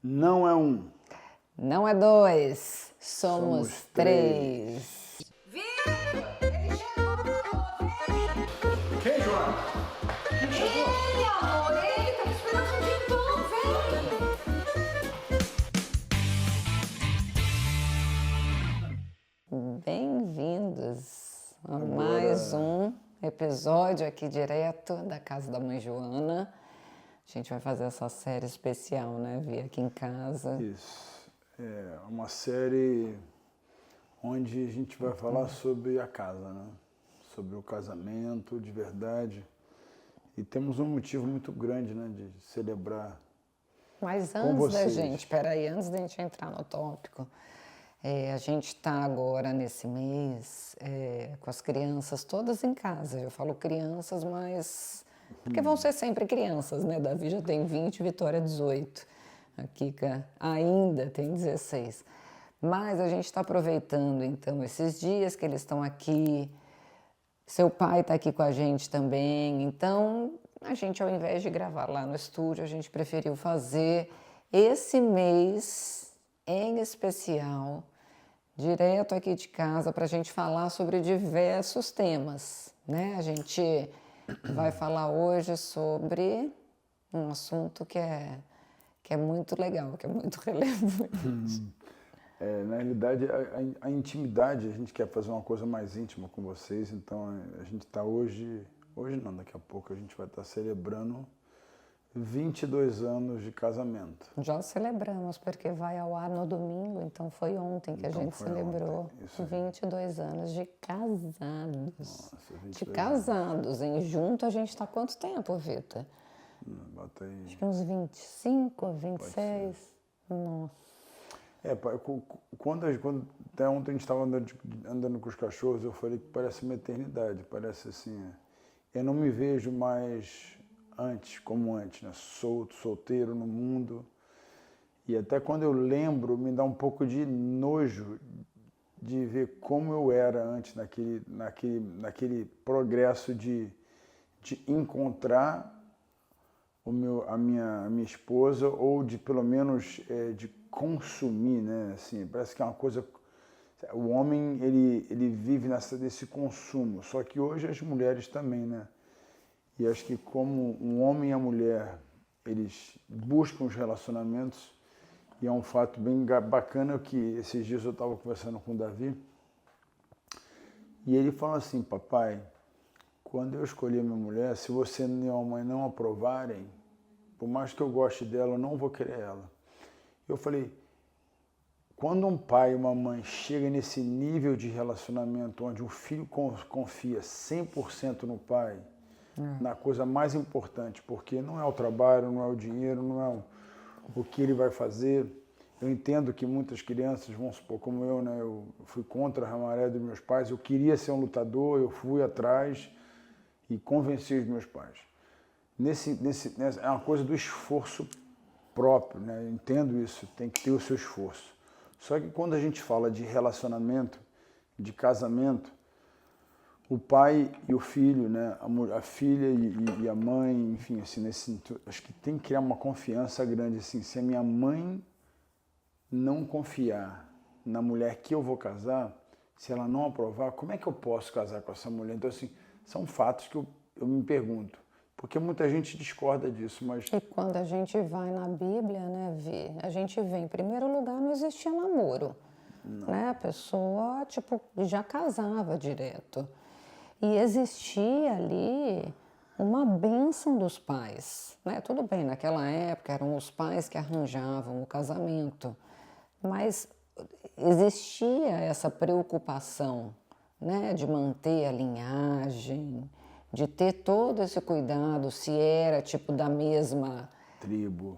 Não é um. Não é dois, somos Somos três. Vitor, ele chegou, vem! Quem, Joana? Quem chegou? Ele, amor, ele tá me esperando um tempão, vem! Bem-vindos a mais um episódio aqui direto da casa da mãe Joana. A gente vai fazer essa série especial, né? Vi aqui em casa. Isso. É uma série onde a gente vai falar sobre a casa, né? Sobre o casamento de verdade. E temos um motivo muito grande, né? De celebrar. Mas Com antes da vocês. gente, peraí, antes da gente entrar no tópico, a gente está agora nesse mês com as crianças todas em casa. Eu falo crianças, mas... Porque vão ser sempre crianças, né? Davi já tem 20, Vitória 18. A Kika ainda tem 16. Mas a gente está aproveitando, então, esses dias que eles estão aqui. Seu pai está aqui com a gente também. Então, a gente, ao invés de gravar lá no estúdio, a gente preferiu fazer esse mês em especial, direto aqui de casa, para a gente falar sobre diversos temas, né? A gente vai falar hoje sobre um assunto que é muito legal, que é muito relevante. Na realidade, a intimidade, a gente quer fazer uma coisa mais íntima com vocês, então a gente está hoje não, daqui a pouco a gente vai estar celebrando 22 anos de casamento. Já celebramos, porque vai ao ar no domingo, então foi ontem que Então a gente foi celebrou ontem, isso aí. 22 anos de casados. Nossa, De 22 casados, hein? Junto a gente está quanto tempo, Vitor? Bota aí. Acho que uns 25, 26. Nossa. Quando até ontem a gente estava andando com os cachorros, eu falei que parece uma eternidade, parece assim, eu não me vejo mais como antes, né? Solteiro no mundo. E até quando eu lembro, me dá um pouco de nojo de ver como eu era antes, naquele progresso de encontrar a minha esposa, ou de pelo menos de consumir, né? Assim, parece que é uma coisa... O homem, ele vive nesse consumo, só que hoje as mulheres também, né? E acho que como um homem e a mulher, eles buscam os relacionamentos, e é um fato bem bacana que esses dias eu estava conversando com o Davi, e ele falou assim: papai, quando eu escolhi a minha mulher, se você e minha mãe não aprovarem, por mais que eu goste dela, eu não vou querer ela. Eu falei, quando um pai e uma mãe chegam nesse nível de relacionamento onde o filho confia 100% no pai, na coisa mais importante, porque não é o trabalho, não é o dinheiro, não é o que ele vai fazer. Eu entendo que muitas crianças, vamos supor, como eu, né? Eu fui contra a maré dos meus pais, eu queria ser um lutador, eu fui atrás e convenci os meus pais. É uma coisa do esforço próprio, né? Eu entendo isso, tem que ter o seu esforço. Só que quando a gente fala de relacionamento, de casamento, o pai e o filho, né? A filha e a mãe, enfim, assim, acho que tem que criar uma confiança grande, assim. Se a minha mãe não confiar na mulher que eu vou casar, se ela não aprovar, como é que eu posso casar com essa mulher? Então, assim, são fatos que eu me pergunto. Porque muita gente discorda disso, mas... E quando a gente vai na Bíblia, né, Vi, a gente vê, em primeiro lugar, não existia namoro. Né? A pessoa, tipo, já casava direto. E existia ali uma bênção dos pais, né? Tudo bem, naquela época eram os pais que arranjavam o casamento, mas existia essa preocupação, né? De manter a linhagem, de ter todo esse cuidado, se era tipo da mesma Tribo,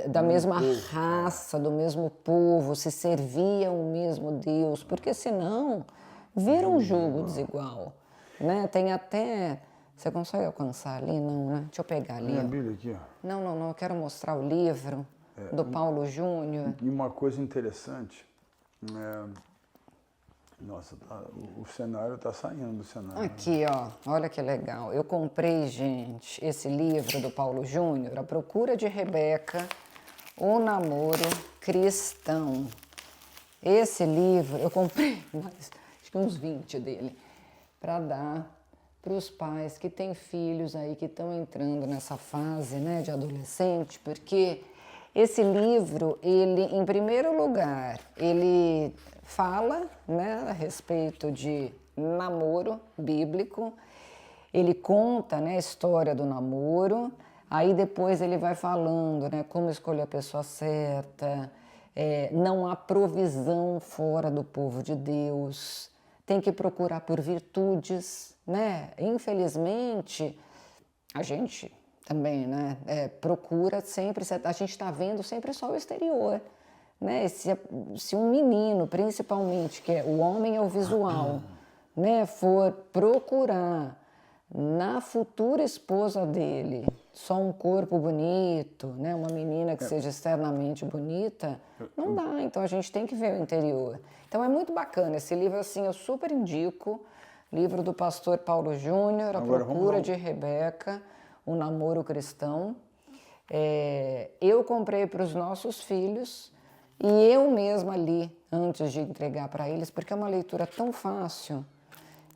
da mesma raça, do mesmo povo, se servia o mesmo Deus, porque senão vira um jugo desigual, né? Tem até... Você consegue alcançar ali? Não, né? Deixa eu pegar ali. a Bíblia aqui, ó. Não, eu quero mostrar o livro do Paulo Júnior. E uma coisa interessante, nossa, o cenário está saindo do cenário. Aqui, ó, olha que legal. Eu comprei, gente, esse livro do Paulo Júnior, A Procura de Rebeca, O Namoro Cristão. Esse livro, eu comprei acho que uns 20 dele, para dar para os pais que têm filhos aí que estão entrando nessa fase, né, de adolescente, porque esse livro, ele, em primeiro lugar, ele fala, né, a respeito de namoro bíblico, ele conta, né, a história do namoro, aí depois ele vai falando, né, como escolher a pessoa certa, não há provisão fora do povo de Deus, tem que procurar por virtudes, né? Infelizmente, a gente também, né, procura sempre, a gente está vendo sempre só o exterior, né? Se um menino, principalmente, que o homem é o visual, né, for procurar na futura esposa dele só um corpo bonito, né, uma menina que seja externamente bonita, não dá. Então a gente tem que ver o interior. Então é muito bacana esse livro, assim, eu super indico. Livro do pastor Paulo Júnior, A Procura de Rebeca, O Namoro Cristão. Eu comprei para os nossos filhos e eu mesma li antes de entregar para eles, porque é uma leitura tão fácil.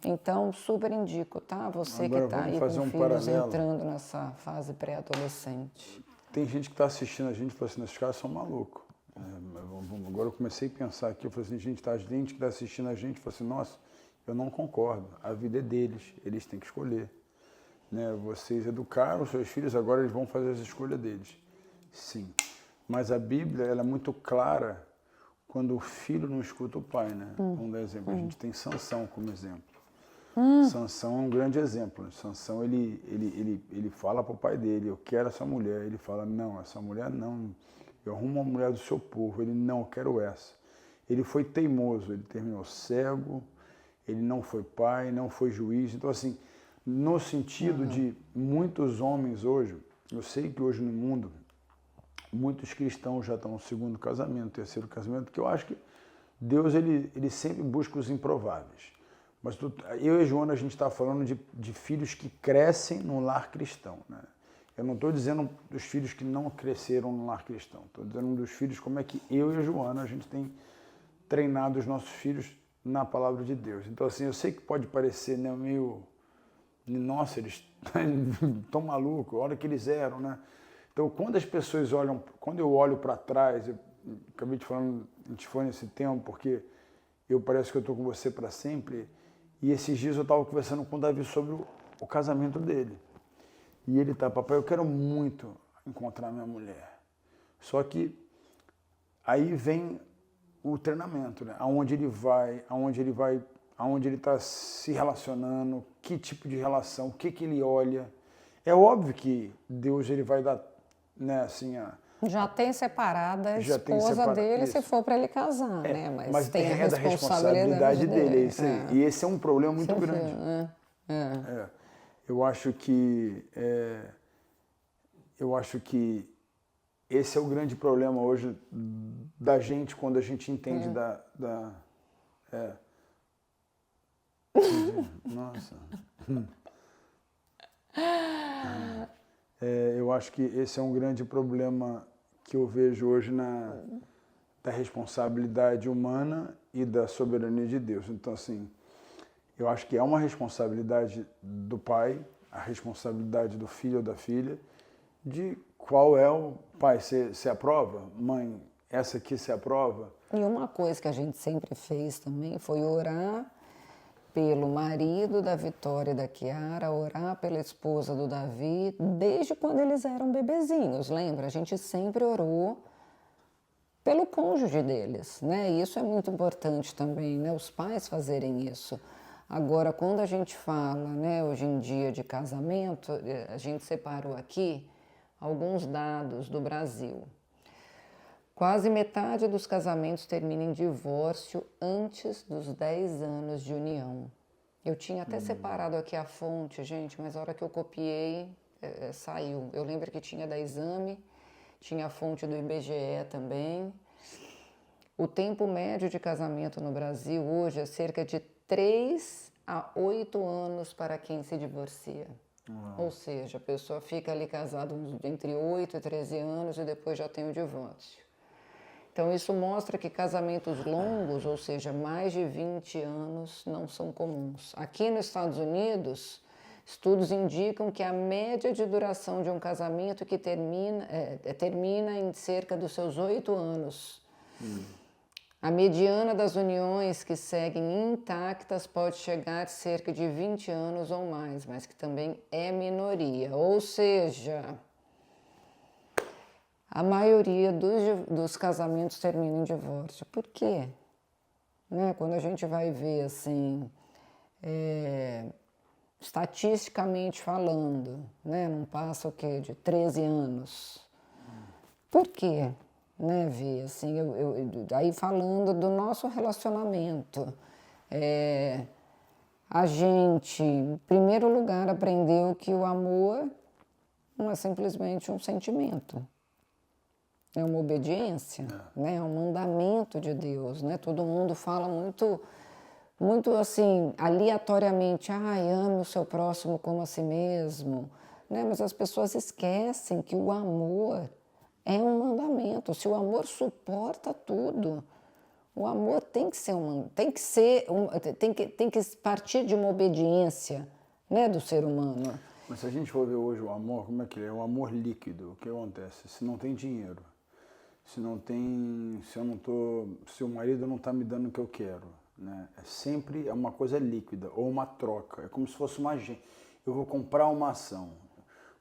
Então, super indico, tá? Você Agora, que está aí fazer com um filhos paralelo. entrando nessa fase pré-adolescente. Tem gente que está assistindo a gente e fala assim, esses caras são malucos. Agora eu comecei a pensar aqui, eu falei assim, gente que está assistindo a gente, falou assim, nossa, eu não concordo, a vida é deles, eles têm que escolher. Né? Vocês educaram os seus filhos, agora eles vão fazer as escolhas deles. Sim, mas a Bíblia ela é muito clara quando o filho não escuta o pai. Né? Vamos dar exemplo, a gente tem Sansão como exemplo. Sansão é um grande exemplo. Sansão ele fala para o pai dele, eu quero essa mulher. Ele fala, não, essa mulher não, eu arrumo uma mulher do seu povo. Ele, não, eu quero essa. Ele foi teimoso, ele terminou cego, ele não foi pai, não foi juiz. Então, assim, no sentido de muitos homens hoje, eu sei que hoje no mundo, muitos cristãos já estão no segundo casamento, terceiro casamento, que eu acho que Deus ele sempre busca os improváveis. Mas eu e a Joana, a gente está falando de filhos que crescem no lar cristão. Né? Eu não estou dizendo dos filhos que não cresceram no lar cristão. Estou dizendo dos filhos como é que eu e a Joana, a gente tem treinado os nossos filhos na palavra de Deus. Então, assim, eu sei que pode parecer, né, meio... Nossa, eles estão malucos, olha que eles eram, né? Então, quando as pessoas olham... Quando eu olho para trás, eu acabei de falando, a gente foi nesse tempo, porque eu parece que eu estou com você para sempre... E esses dias eu estava conversando com o Davi sobre o casamento dele. E ele tá, papai, eu quero muito encontrar minha mulher. Só que aí vem o treinamento, né? Aonde ele está se relacionando, que tipo de relação, o que ele olha. É óbvio que Deus ele vai dar, né, assim, já tem separada a esposa dele, se for para ele casar, né? Mas tem a responsabilidade dele. É isso aí. E esse é um problema muito grande. Eu acho que esse é o grande problema hoje da gente quando a gente entende Nossa. Eu acho que esse é um grande problema que eu vejo hoje da responsabilidade humana e da soberania de Deus. Então, assim, eu acho que é uma responsabilidade do pai, a responsabilidade do filho ou da filha, de qual é o pai. Você aprova? Mãe, essa aqui você aprova? E uma coisa que a gente sempre fez também foi orar pelo marido da Vitória e da Chiara, orar pela esposa do Davi, desde quando eles eram bebezinhos, lembra? A gente sempre orou pelo cônjuge deles, né? E isso é muito importante também, né? Os pais fazerem isso. Agora, quando a gente fala, né, hoje em dia de casamento, a gente separou aqui alguns dados do Brasil. Quase metade dos casamentos termina em divórcio antes dos 10 anos de união. Eu tinha até separado aqui a fonte, gente, mas a hora que eu copiei, saiu. Eu lembro que tinha da Exame, tinha a fonte do IBGE também. O tempo médio de casamento no Brasil hoje é cerca de 3 a 8 anos para quem se divorcia. Ou seja, a pessoa fica ali casada entre 8 e 13 anos e depois já tem o divórcio. Então, isso mostra que casamentos longos, ou seja, mais de 20 anos, não são comuns. Aqui nos Estados Unidos, estudos indicam que a média de duração de um casamento que termina em cerca dos seus 8 anos. A mediana das uniões que seguem intactas pode chegar a cerca de 20 anos ou mais, mas que também é minoria. Ou seja, a maioria dos casamentos termina em divórcio. Por quê? Né? Quando a gente vai ver assim, estatisticamente falando, né? Não passa o quê? De 13 anos. Por quê? Né, Vi? Assim, aí falando do nosso relacionamento, a gente, em primeiro lugar, aprendeu que o amor não é simplesmente um sentimento. É uma obediência, né? É um mandamento de Deus, né? Todo mundo fala muito assim, aleatoriamente, ame o seu próximo como a si mesmo, né? Mas as pessoas esquecem que o amor é um mandamento. Se o amor suporta tudo, o amor tem que partir de uma obediência, né, do ser humano. Mas se a gente for ver hoje o amor, como é que ele é? O amor líquido. O que acontece? Se não tem dinheiro, se o marido não está me dando o que eu quero, né? É sempre uma coisa líquida ou uma troca. É como se fosse uma agência. Eu vou comprar uma ação.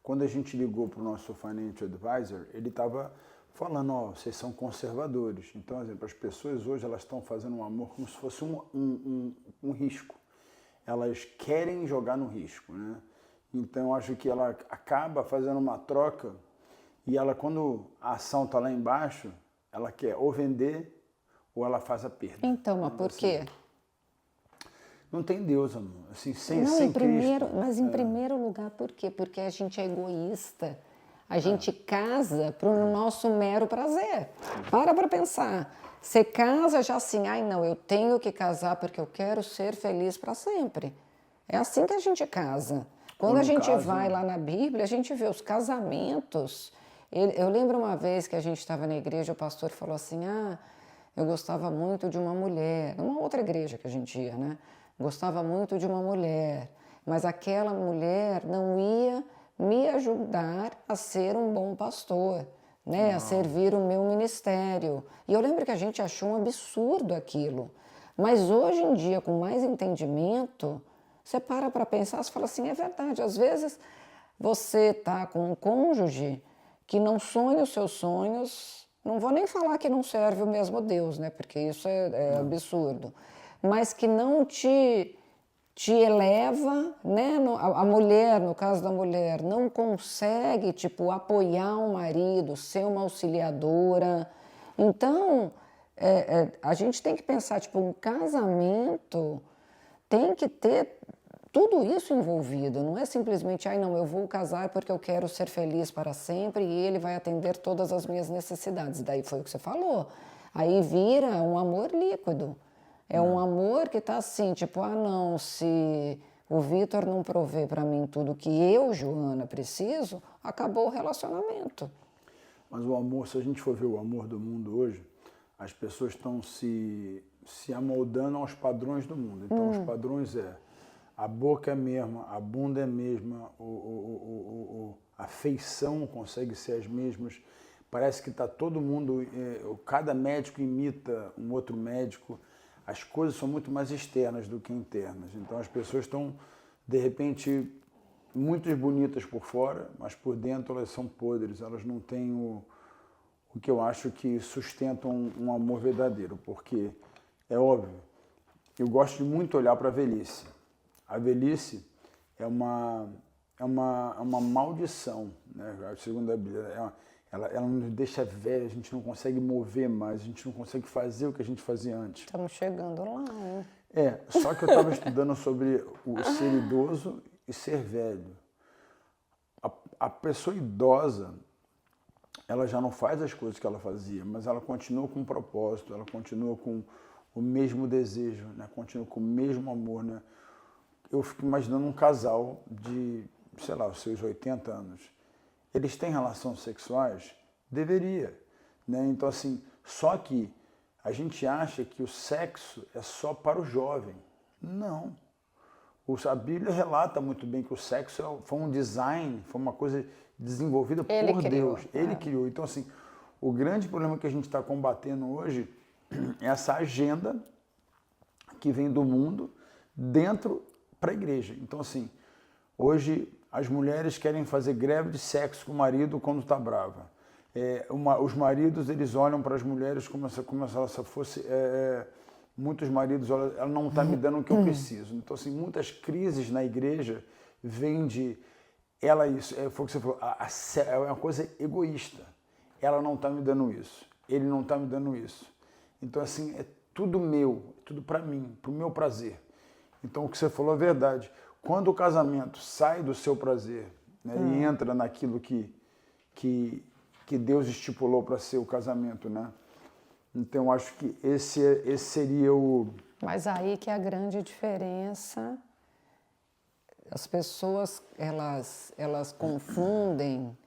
Quando a gente ligou para o nosso financial advisor, ele estava falando, vocês são conservadores. Então, por exemplo, as pessoas hoje elas estão fazendo um amor como se fosse um risco. Elas querem jogar no risco, né? Então, eu acho que ela acaba fazendo uma troca e ela, quando a ação está lá embaixo, ela quer ou vender ou ela faz a perda. Então, mas por quê? Não tem Deus, amor. Assim, sem primeiro, Cristo. mas em primeiro lugar, por quê? Porque a gente é egoísta. A gente casa para o nosso mero prazer. Para pensar. Você casa já assim, não, eu tenho que casar porque eu quero ser feliz para sempre. É assim que a gente casa. Quando a gente vai lá na Bíblia, a gente vê os casamentos. Eu lembro uma vez que a gente estava na igreja, o pastor falou assim, eu gostava muito de uma mulher, numa outra igreja que a gente ia, né? Gostava muito de uma mulher, mas aquela mulher não ia me ajudar a ser um bom pastor, né? A servir o meu ministério. E eu lembro que a gente achou um absurdo aquilo. Mas hoje em dia, com mais entendimento, você para pensar, você fala assim, é verdade. Às vezes você está com um cônjuge que não sonha os seus sonhos, não vou nem falar que não serve o mesmo Deus, né? Porque isso é absurdo. Mas que não te eleva, né? A mulher, no caso da mulher, não consegue, apoiar o marido, ser uma auxiliadora. Então, a gente tem que pensar, um casamento tem que ter tudo isso envolvido. Não é simplesmente, não, eu vou casar porque eu quero ser feliz para sempre e ele vai atender todas as minhas necessidades. Daí foi o que você falou. Aí vira um amor líquido. É um amor que está assim, não, se o Vitor não provê para mim tudo que eu, Joana, preciso, acabou o relacionamento. Mas o amor, se a gente for ver o amor do mundo hoje, as pessoas estão se amoldando aos padrões do mundo. Então, os padrões a boca é a mesma, a bunda é a mesma, a feição consegue ser as mesmas. Parece que está todo mundo, cada médico imita um outro médico. As coisas são muito mais externas do que internas. Então as pessoas estão, de repente, muito bonitas por fora, mas por dentro elas são podres. Elas não têm o que eu acho que sustenta um amor verdadeiro. Porque, é óbvio, eu gosto de muito olhar para a velhice. A velhice é uma maldição, né? Segundo a Bíblia. Ela nos deixa velho, a gente não consegue mover mais, a gente não consegue fazer o que a gente fazia antes. Estamos chegando lá, hein? Só que eu estava estudando sobre o ser idoso e ser velho. A pessoa idosa, ela já não faz as coisas que ela fazia, mas ela continua com um propósito, ela continua com o mesmo desejo, né? Continua com o mesmo amor, né? Eu fico imaginando um casal de sei lá, os seus 80 anos, eles têm relações sexuais? Deveria, né? Então, assim, só que a gente acha que o sexo é só para o jovem. Não. A Bíblia relata muito bem que o sexo foi um design, foi uma coisa desenvolvida Ele por criou, Deus. Ele criou. Então, assim, o grande problema que a gente está combatendo hoje é essa agenda que vem do mundo dentro para a igreja. Então, assim, hoje as mulheres querem fazer greve de sexo com o marido quando está brava. Os maridos, eles olham para as mulheres como se ela fosse... muitos maridos olham, ela não está me dando o que eu preciso. Então, assim, muitas crises na igreja vêm de... foi o que você falou, é uma coisa egoísta. Ela não está me dando isso. Ele não está me dando isso. Então, assim, é tudo meu, tudo para mim, para o meu prazer. Então, o que você falou é verdade. Quando o casamento sai do seu prazer, né, e entra naquilo que Deus estipulou para ser o casamento, né? Então, eu acho que esse seria o... Mas aí que é a grande diferença. As pessoas, elas confundem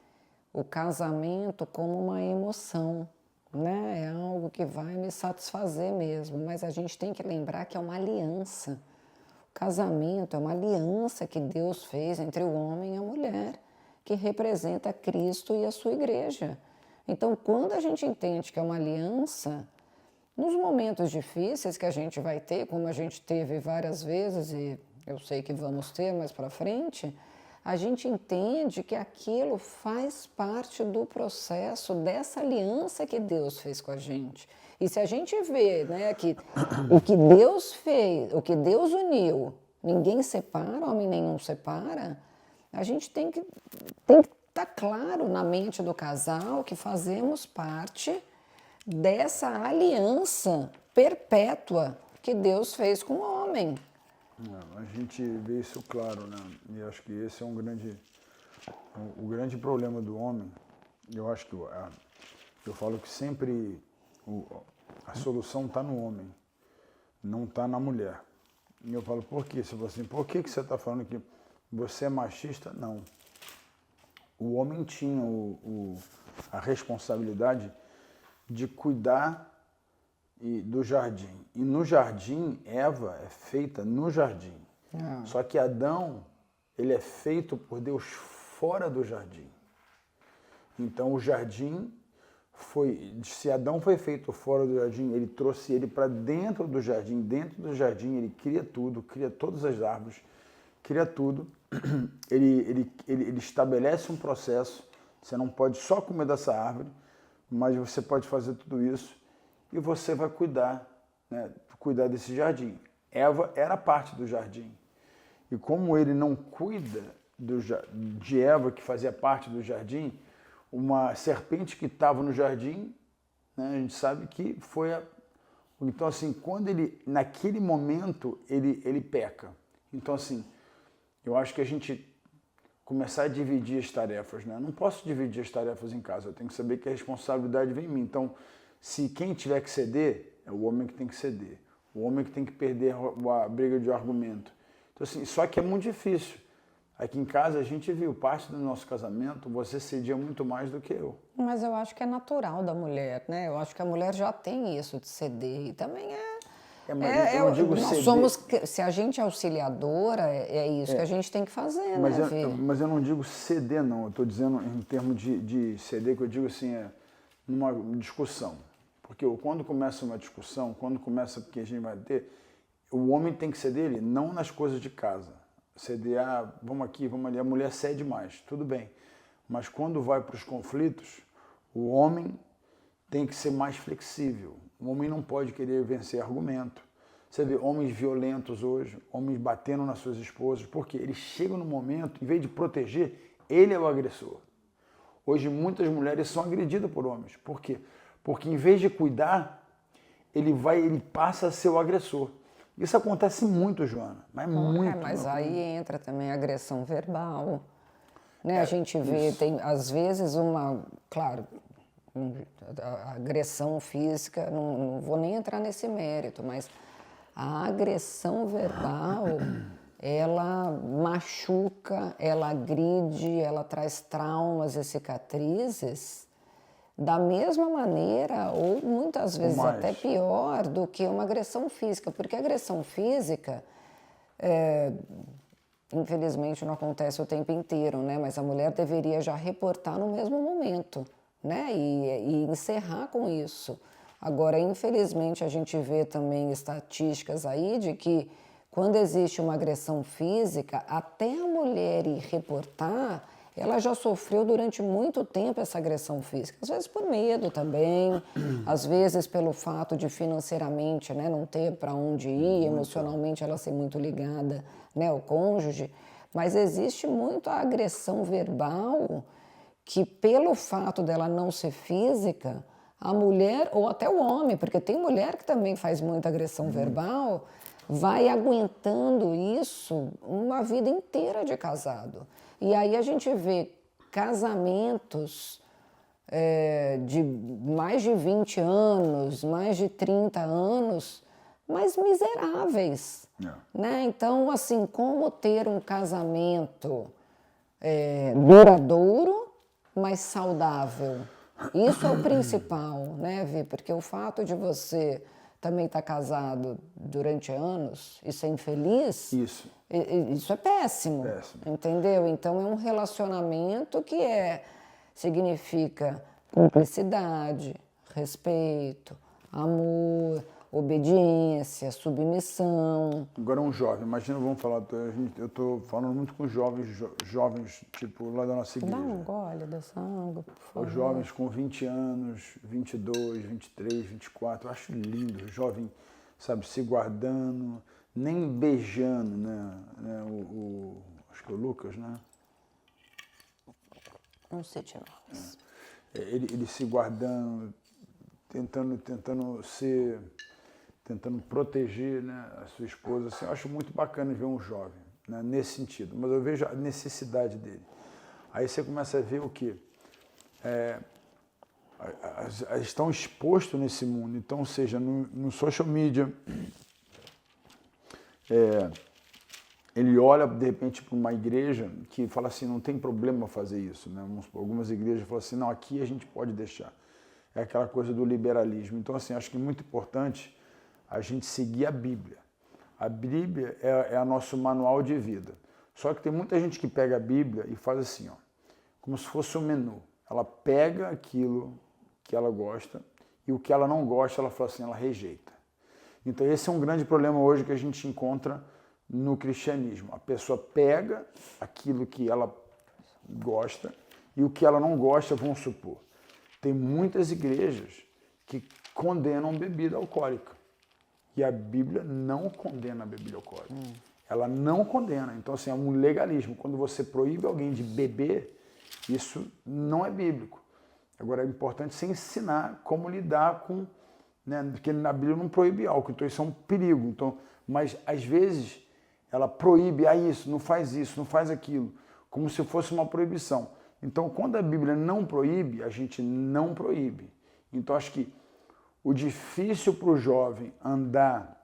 o casamento como uma emoção, né? É algo que vai me satisfazer mesmo, mas a gente tem que lembrar que é uma aliança. O casamento é uma aliança que Deus fez entre o homem e a mulher, que representa Cristo e a sua igreja. Então, quando a gente entende que é uma aliança, nos momentos difíceis que a gente vai ter, como a gente teve várias vezes, e eu sei que vamos ter mais para frente, a gente entende que aquilo faz parte do processo dessa aliança que Deus fez com a gente. E se a gente vê, né, que o que Deus fez, o que Deus uniu, ninguém separa, homem nenhum separa, a gente tem que estar claro na mente do casal que fazemos parte dessa aliança perpétua que Deus fez com o homem. A gente vê isso claro, né? E acho que esse é o grande problema do homem. Eu acho que eu falo que sempre a solução está no homem, não está na mulher. E eu falo, por quê? Você fala assim, por que você está falando que você é machista? Não. O homem tinha a responsabilidade de cuidar do jardim. E no jardim, Eva é feita no jardim. Só que Adão, ele é feito por Deus fora do jardim. Então o jardim se Adão foi feito fora do jardim, ele trouxe ele para dentro do jardim. Dentro do jardim ele cria tudo, cria todas as árvores, cria tudo. Ele estabelece um processo. Você não pode só comer dessa árvore, mas você pode fazer tudo isso e você vai cuidar, né, cuidar desse jardim. Eva era parte do jardim. E como ele não cuida de Eva, que fazia parte do jardim, uma serpente que estava no jardim, né, a gente sabe que foi Então, assim, quando naquele momento, ele peca. Então, assim, eu acho que a gente começar a dividir as tarefas, né? Eu não posso dividir as tarefas em casa, eu tenho que saber que a responsabilidade vem em mim. Então, se quem tiver que ceder, é o homem que tem que ceder. O homem que tem que perder a briga de argumento. Então, assim, só que é muito difícil. Aqui em casa a gente viu, parte do nosso casamento, você cedia muito mais do que eu. Mas eu acho que é natural da mulher, né? Eu acho que a mulher já tem isso de ceder e também eu não digo nós ceder. se a gente é auxiliadora, é isso que a gente tem que fazer, mas né, Fê? mas eu não digo ceder, não. Eu estou dizendo em termos de ceder, que eu digo assim, numa discussão. Porque quando começa uma discussão, quando começa que a gente vai ter, o homem tem que ceder ele, não nas coisas de casa. Ceder, vamos aqui, vamos ali, a mulher cede mais, tudo bem. Mas quando vai para os conflitos, o homem tem que ser mais flexível. O homem não pode querer vencer argumento. Você vê homens violentos hoje, homens batendo nas suas esposas, porque eles chegam no momento, em vez de proteger, ele é o agressor. Hoje muitas mulheres são agredidas por homens. Por quê? Porque em vez de cuidar, ele passa a ser o agressor. Isso acontece muito, Joana, mas muito. Mas aí entra também a agressão verbal, né? A gente vê, tem às vezes claro, a agressão física, não vou nem entrar nesse mérito, mas a agressão verbal, ela machuca, ela agride, ela traz traumas e cicatrizes da mesma maneira ou muitas vezes mais. até pior do que uma agressão física, porque a agressão física, infelizmente não acontece o tempo inteiro, né? Mas a mulher deveria já reportar no mesmo momento, né? E encerrar com isso. Agora, infelizmente, a gente vê também estatísticas aí de que quando existe uma agressão física, até a mulher ir reportar, ela já sofreu durante muito tempo essa agressão física. Às vezes por medo também, às vezes pelo fato de financeiramente, né, não ter para onde ir, emocionalmente ela ser muito ligada, né, ao cônjuge. Mas existe muito a agressão verbal que, pelo fato dela não ser física, a mulher, ou até o homem, porque tem mulher que também faz muita agressão verbal, vai aguentando isso uma vida inteira de casado. E aí a gente vê casamentos de mais de 20 anos, mais de 30 anos, mas miseráveis. Né? Então, assim, como ter um casamento duradouro, mas saudável? Isso é o principal, né, Vi? Porque o fato de você também estar casado durante anos e ser infeliz, isso é péssimo, entendeu? Então é um relacionamento que significa cumplicidade, respeito, amor, obediência, submissão. Agora um jovem, imagina, vamos falar, eu estou falando muito com jovens, tipo, lá da nossa igreja. Dá um gole dessa água, por favor. Os jovens com 20 anos, 22, 23, 24, eu acho lindo, o jovem, sabe, se guardando, nem beijando, né? Acho que é o Lucas, né? Não sei te mais. Ele se guardando, tentando proteger, né, a sua esposa. Assim, eu acho muito bacana ver um jovem, né, nesse sentido, mas eu vejo a necessidade dele. Aí você começa a ver o quê? Estão expostos nesse mundo, então, seja no social media, ele olha, de repente, para uma igreja que fala assim, não tem problema fazer isso, né? Algumas igrejas falam assim, não, aqui a gente pode deixar. É aquela coisa do liberalismo. Então, assim, acho que é muito importante a gente seguir a Bíblia. A Bíblia é o nosso manual de vida. Só que tem muita gente que pega a Bíblia e faz assim, ó, como se fosse um menu. Ela pega aquilo que ela gosta e o que ela não gosta, ela fala assim, ela rejeita. Então esse é um grande problema hoje que a gente encontra no cristianismo. A pessoa pega aquilo que ela gosta e o que ela não gosta, vamos supor. Tem muitas igrejas que condenam bebida alcoólica. E a Bíblia não condena a bebida alcoólica. Ela não condena. Então, assim, é um legalismo. Quando você proíbe alguém de beber, isso não é bíblico. Agora, é importante você ensinar como lidar com... Né, porque na Bíblia não proíbe álcool, então isso é um perigo. Então, mas, às vezes, ela proíbe, isso, não faz aquilo, como se fosse uma proibição. Então, quando a Bíblia não proíbe, a gente não proíbe. Então, acho que o difícil para o jovem andar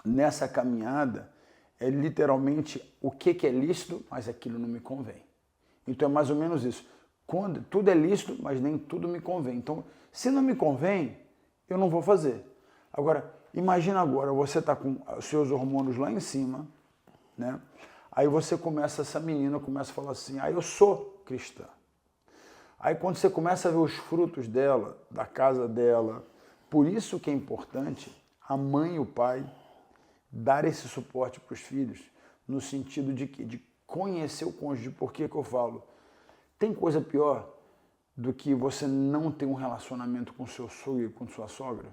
nessa caminhada é literalmente o que é lícito, mas aquilo não me convém. Então, é mais ou menos isso. Quando tudo é lícito, mas nem tudo me convém. Então, se não me convém, eu não vou fazer. Agora, imagina agora, você está com os seus hormônios lá em cima, né? Aí essa menina começa a falar assim, eu sou cristã. Aí quando você começa a ver os frutos dela, da casa dela, por isso que é importante a mãe e o pai dar esse suporte para os filhos, no sentido de conhecer o cônjuge. Por que eu falo? Tem coisa pior do que você não ter um relacionamento com seu sogro e com sua sogra?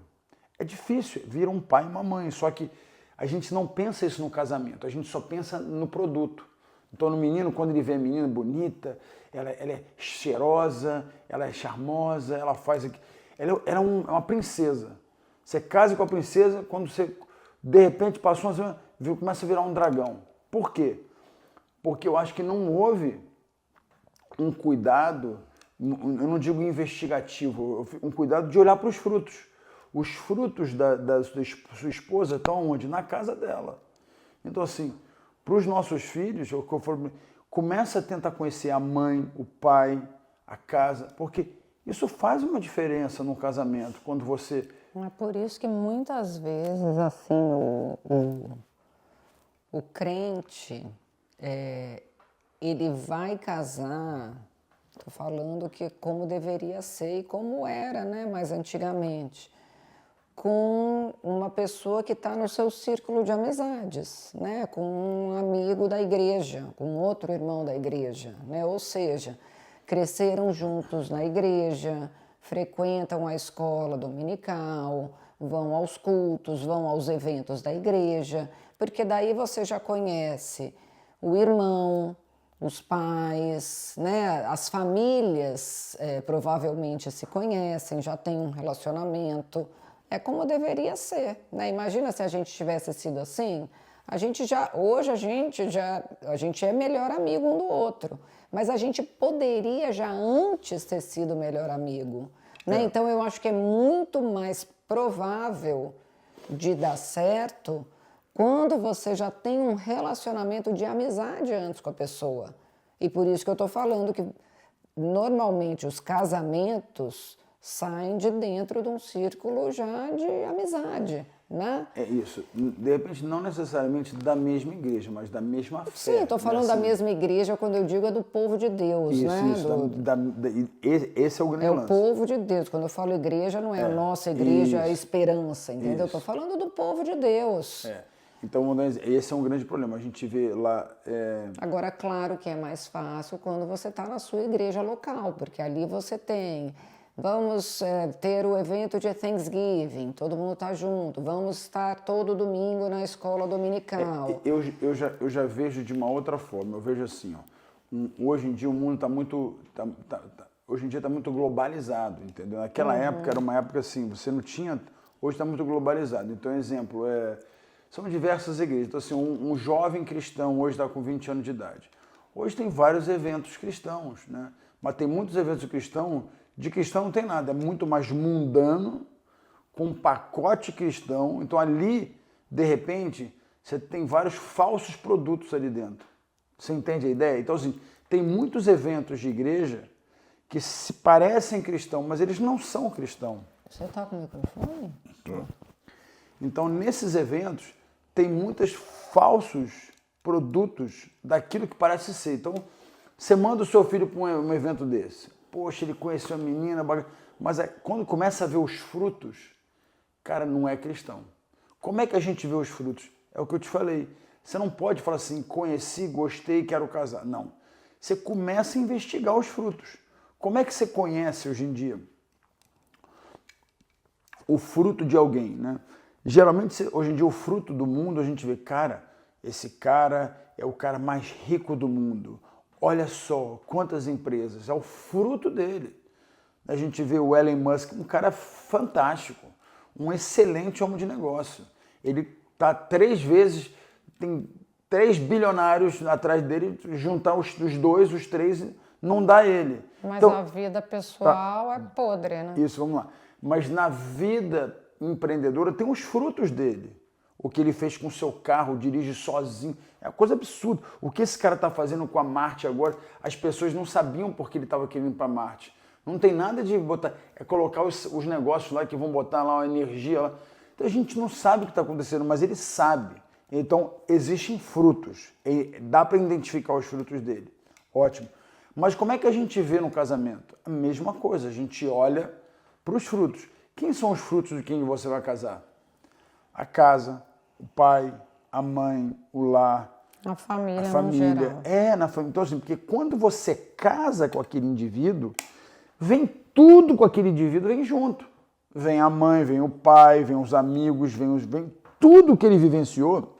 É difícil, vira um pai e uma mãe, só que a gente não pensa isso no casamento, a gente só pensa no produto. Então, no menino, quando ele vê a menina bonita, ela é cheirosa, ela é charmosa, ela faz... Ela é uma princesa. Você casa com a princesa, quando você, de repente, passou uma semana, começa a virar um dragão. Por quê? Porque eu acho que não houve um cuidado, eu não digo investigativo, um cuidado de olhar para os frutos. Os frutos da sua esposa estão onde? Na casa dela. Então, assim, para os nossos filhos, começa a tentar conhecer a mãe, o pai, a casa, porque isso faz uma diferença no casamento, quando você... É por isso que muitas vezes, assim, o crente, ele vai casar, estou falando que como deveria ser e como era, né, mais antigamente, com uma pessoa que está no seu círculo de amizades, né, com um amigo da igreja, com outro irmão da igreja, né, ou seja, cresceram juntos na igreja, frequentam a escola dominical, vão aos cultos, vão aos eventos da igreja, porque daí você já conhece o irmão, os pais, né? As famílias provavelmente se conhecem, já tem um relacionamento. É como deveria ser, né? Imagina se a gente tivesse sido assim. Hoje a gente é melhor amigo um do outro, mas a gente poderia já antes ter sido melhor amigo, né? Então eu acho que é muito mais provável de dar certo quando você já tem um relacionamento de amizade antes com a pessoa. E por isso que eu estou falando que normalmente os casamentos saem de dentro de um círculo já de amizade, né? É isso. De repente, não necessariamente da mesma igreja, mas da mesma fé. Sim, estou falando da assim, mesma igreja, quando eu digo é do povo de Deus, isso, né? Esse é o grande É o lance. povo de Deus. Quando eu falo igreja, não é a nossa igreja, a isso, esperança, entendeu? Estou falando do povo de Deus. Então, esse é um grande problema. A gente vê lá... Agora, claro que é mais fácil quando você está na sua igreja local, porque ali você tem... Vamos ter o evento de Thanksgiving, todo mundo está junto. Vamos estar todo domingo na escola dominical. Eu já vejo de uma outra forma. Eu vejo assim, ó, hoje em dia o mundo está muito... hoje em dia está muito globalizado, entendeu? Naquela época era uma época assim, você não tinha... Hoje está muito globalizado. Então, exemplo, são diversas igrejas. Então, assim, um jovem cristão hoje está com 20 anos de idade. Hoje tem vários eventos cristãos, né? Mas tem muitos eventos cristãos... De cristão não tem nada, é muito mais mundano, com um pacote cristão. Então ali, de repente, você tem vários falsos produtos ali dentro. Você entende a ideia? Então assim, tem muitos eventos de igreja que se parecem cristãos, mas eles não são cristãos. Você está com o microfone? Então nesses eventos tem muitos falsos produtos daquilo que parece ser. Então você manda o seu filho para um evento desse. Poxa, ele conheceu a menina, mas quando começa a ver os frutos, cara, não é cristão. Como é que a gente vê os frutos? É o que eu te falei. Você não pode falar assim, conheci, gostei, quero casar. Não. Você começa a investigar os frutos. Como é que você conhece hoje em dia o fruto de alguém, né? Geralmente, hoje em dia, o fruto do mundo, a gente vê, cara, esse cara é o cara mais rico do mundo. Olha só quantas empresas, é o fruto dele. A gente vê o Elon Musk, um cara fantástico, um excelente homem de negócio. Ele está 3 vezes, tem 3 bilionários atrás dele, juntar os 2, os 3, não dá ele. Mas então, a vida pessoal é podre, né? Isso, vamos lá. Mas na vida empreendedora tem os frutos dele. O que ele fez com o seu carro, dirige sozinho. É uma coisa absurda. O que esse cara está fazendo com a Marte agora, as pessoas não sabiam porque ele estava querendo ir para Marte. Não tem nada de botar, colocar os negócios lá que vão botar lá a energia lá. Então a gente não sabe o que está acontecendo, mas ele sabe. Então existem frutos. E dá para identificar os frutos dele. Ótimo. Mas como é que a gente vê no casamento? A mesma coisa. A gente olha para os frutos. Quem são os frutos de quem você vai casar? A casa, o pai, a mãe, o lar, A família, a família. no geral. Na família. Então, assim, porque quando você casa com aquele indivíduo, vem tudo com aquele indivíduo, vem junto. Vem a mãe, vem o pai, vem os amigos, vem tudo que ele vivenciou.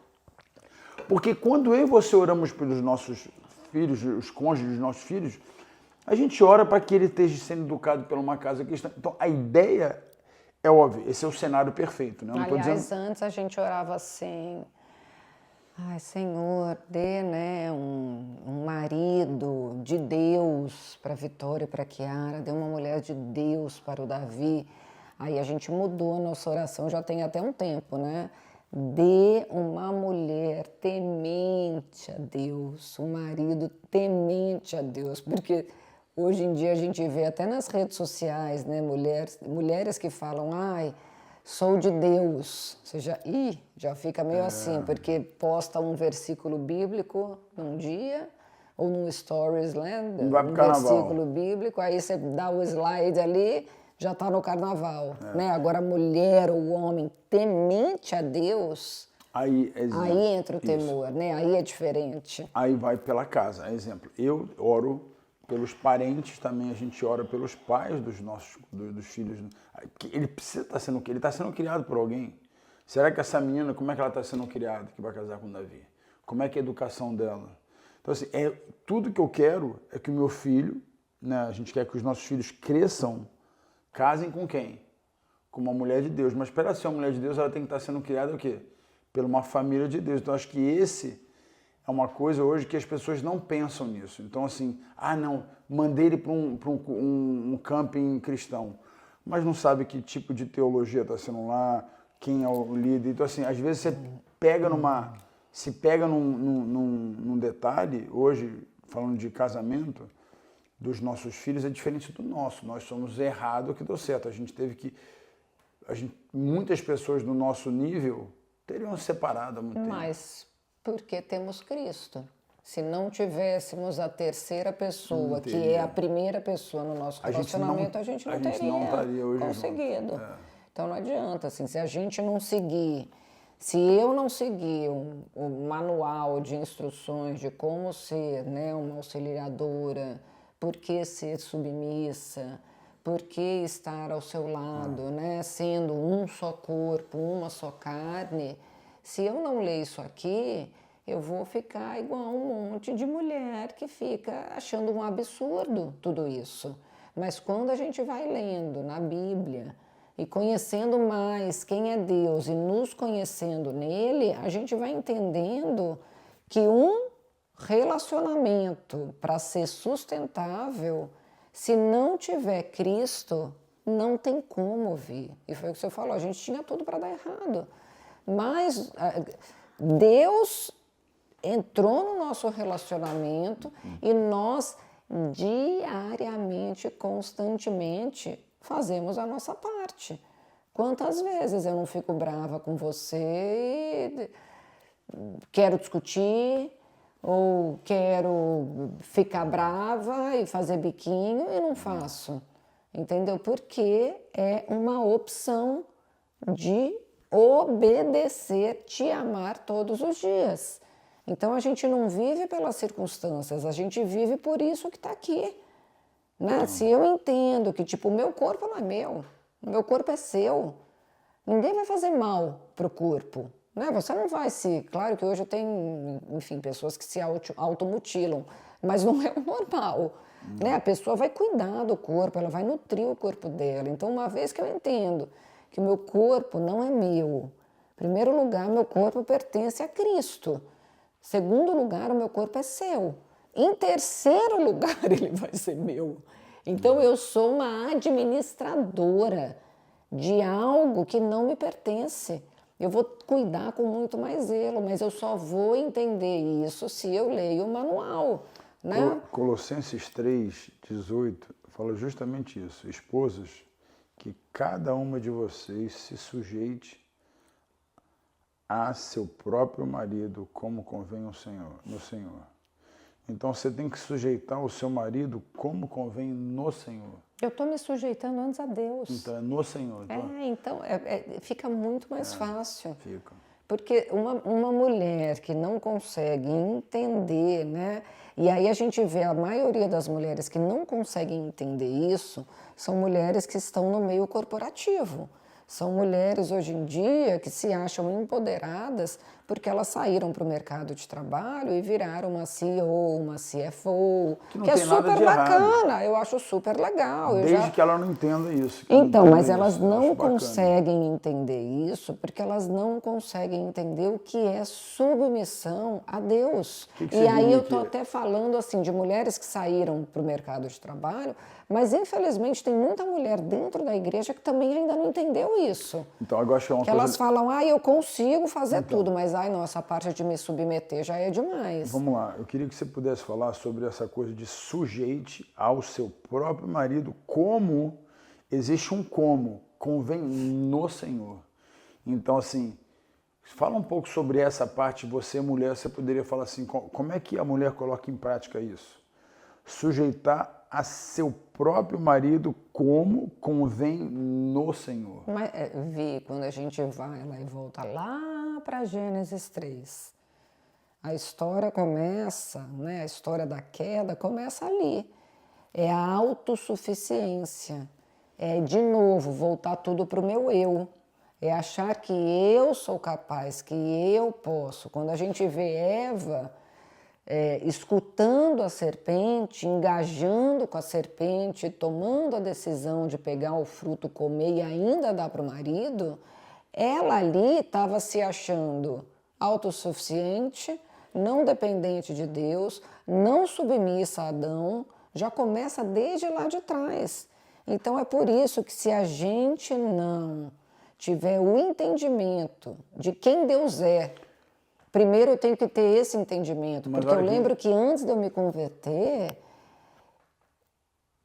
Porque quando eu e você oramos pelos nossos filhos, os cônjuges dos nossos filhos, a gente ora para que ele esteja sendo educado por uma casa cristã. Então, a ideia é óbvio, esse é o cenário perfeito, né? Eu não tô Aliás, dizendo... antes a gente orava assim, ai, Senhor, dê, né, um marido de Deus para a Vitória e para a Kiara, dê uma mulher de Deus para o Davi. Aí a gente mudou a nossa oração, já tem até um tempo, né? de uma mulher temente a Deus, um marido temente a Deus, porque hoje em dia a gente vê até nas redes sociais, né, mulheres que falam, ai, sou de Deus, ou seja, já fica meio assim, porque posta um versículo bíblico num dia, ou num stories, né, Vai pro um carnaval. versículo bíblico, aí você dá o slide ali, já está no carnaval, né? Agora a mulher ou o homem temente a Deus, Aí, exemplo, aí entra o isso. temor, né? Aí é diferente. Aí vai pela casa. Exemplo, eu oro pelos parentes também, a gente ora pelos pais dos filhos. Ele precisa estar sendo, ele está sendo criado por alguém. Será que essa menina, como é que ela está sendo criada que vai casar com Davi? Como é que é a educação dela? Então assim, tudo que eu quero é que o meu filho, né, a gente quer que os nossos filhos cresçam, casem com quem? Com uma mulher de Deus. Mas para ser uma mulher de Deus, ela tem que estar sendo criada o quê? Por uma família de Deus. Então acho que esse é uma coisa hoje que as pessoas não pensam nisso. Então assim, não, mandei ele para um camping cristão, mas não sabe que tipo de teologia está sendo lá, quem é o líder. Então assim, às vezes você pega num detalhe, hoje, falando de casamento, dos nossos filhos é diferente do nosso. Nós somos errado que deu certo. A gente teve que... muitas pessoas do nosso nível teriam se separado há muito tempo. Mas porque temos Cristo. Se não tivéssemos a terceira pessoa, que é a primeira pessoa no nosso relacionamento, a gente não teria hoje conseguido. junto. Então não adianta, assim, se a gente não seguir, se eu não seguir um manual de instruções de como ser, né, uma auxiliadora, por que ser submissa, por que estar ao seu lado, né, sendo um só corpo, uma só carne, se eu não ler isso aqui, eu vou ficar igual um monte de mulher que fica achando um absurdo tudo isso. Mas quando a gente vai lendo na Bíblia e conhecendo mais quem é Deus e nos conhecendo nele, a gente vai entendendo que um relacionamento, para ser sustentável, se não tiver Cristo, não tem como vir. E foi o que você falou, a gente tinha tudo para dar errado. Mas Deus entrou no nosso relacionamento e nós diariamente, constantemente, fazemos a nossa parte. Quantas vezes eu não fico brava com você e quero discutir, ou quero ficar brava e fazer biquinho e não faço, entendeu? Porque é uma opção de obedecer, te amar todos os dias. Então a gente não vive pelas circunstâncias, a gente vive por isso que está aqui. Né? Se eu entendo que tipo, o meu corpo não é meu, o meu corpo é seu, ninguém vai fazer mal para o corpo. Né? Você não vai se... Claro que hoje tem, enfim, pessoas que se automutilam, mas não é o normal. Né? A pessoa vai cuidar do corpo, ela vai nutrir o corpo dela. Então, uma vez que eu entendo que o meu corpo não é meu, em primeiro lugar, meu corpo pertence a Cristo. Em segundo lugar, o meu corpo é seu. Em terceiro lugar, ele vai ser meu. Então, eu sou uma administradora de algo que não me pertence. Eu vou cuidar com muito mais zelo, mas eu só vou entender isso se eu leio o manual. Né? Colossenses 3:18 fala justamente isso. Esposas, que cada uma de vocês se sujeite a seu próprio marido, como convém no Senhor. Então você tem que sujeitar o seu marido como convém no Senhor. Eu estou me sujeitando antes a Deus. Então é no Senhor. Então fica muito mais fácil. Fica. Porque uma mulher que não consegue entender, né? E aí a gente vê a maioria das mulheres que não conseguem entender isso, são mulheres que estão no meio corporativo. São mulheres hoje em dia que se acham empoderadas porque elas saíram para o mercado de trabalho e viraram uma CEO, uma CFO, Que não que é tem nada super de errado. bacana, eu acho super legal. Desde que ela não entenda isso. que ela Então, entenda mas elas isso, eu não acho bacana. conseguem entender isso porque elas não conseguem entender o que é submissão a Deus. Que E você aí diria eu estou que- até falando assim de mulheres que saíram para o mercado de trabalho, mas infelizmente tem muita mulher dentro da igreja que também ainda não entendeu isso. Então, eu acho que é uma Que coisa... elas falam, eu consigo fazer Então. tudo, mas não, essa parte de me submeter já é demais. Vamos lá, eu queria que você pudesse falar sobre essa coisa de sujeite ao seu próprio marido, como existe um como, convém no Senhor. Então, assim, fala um pouco sobre essa parte, você mulher, você poderia falar assim, como é que a mulher coloca em prática isso? Sujeitar a seu próprio marido como convém no Senhor. Mas, Vi, quando a gente vai lá e volta lá para Gênesis 3, a história começa, né? A história da queda começa ali. É a autossuficiência. É, de novo, voltar tudo para o meu eu. É achar que eu sou capaz, que eu posso. Quando a gente vê Eva escutando a serpente, engajando com a serpente, tomando a decisão de pegar o fruto, comer e ainda dar para o marido, ela ali estava se achando autossuficiente, não dependente de Deus, não submissa a Adão, já começa desde lá de trás. Então é por isso que se a gente não tiver o entendimento de quem Deus é, primeiro eu tenho que ter esse entendimento, Mas porque eu olha que- lembro que antes de eu me converter,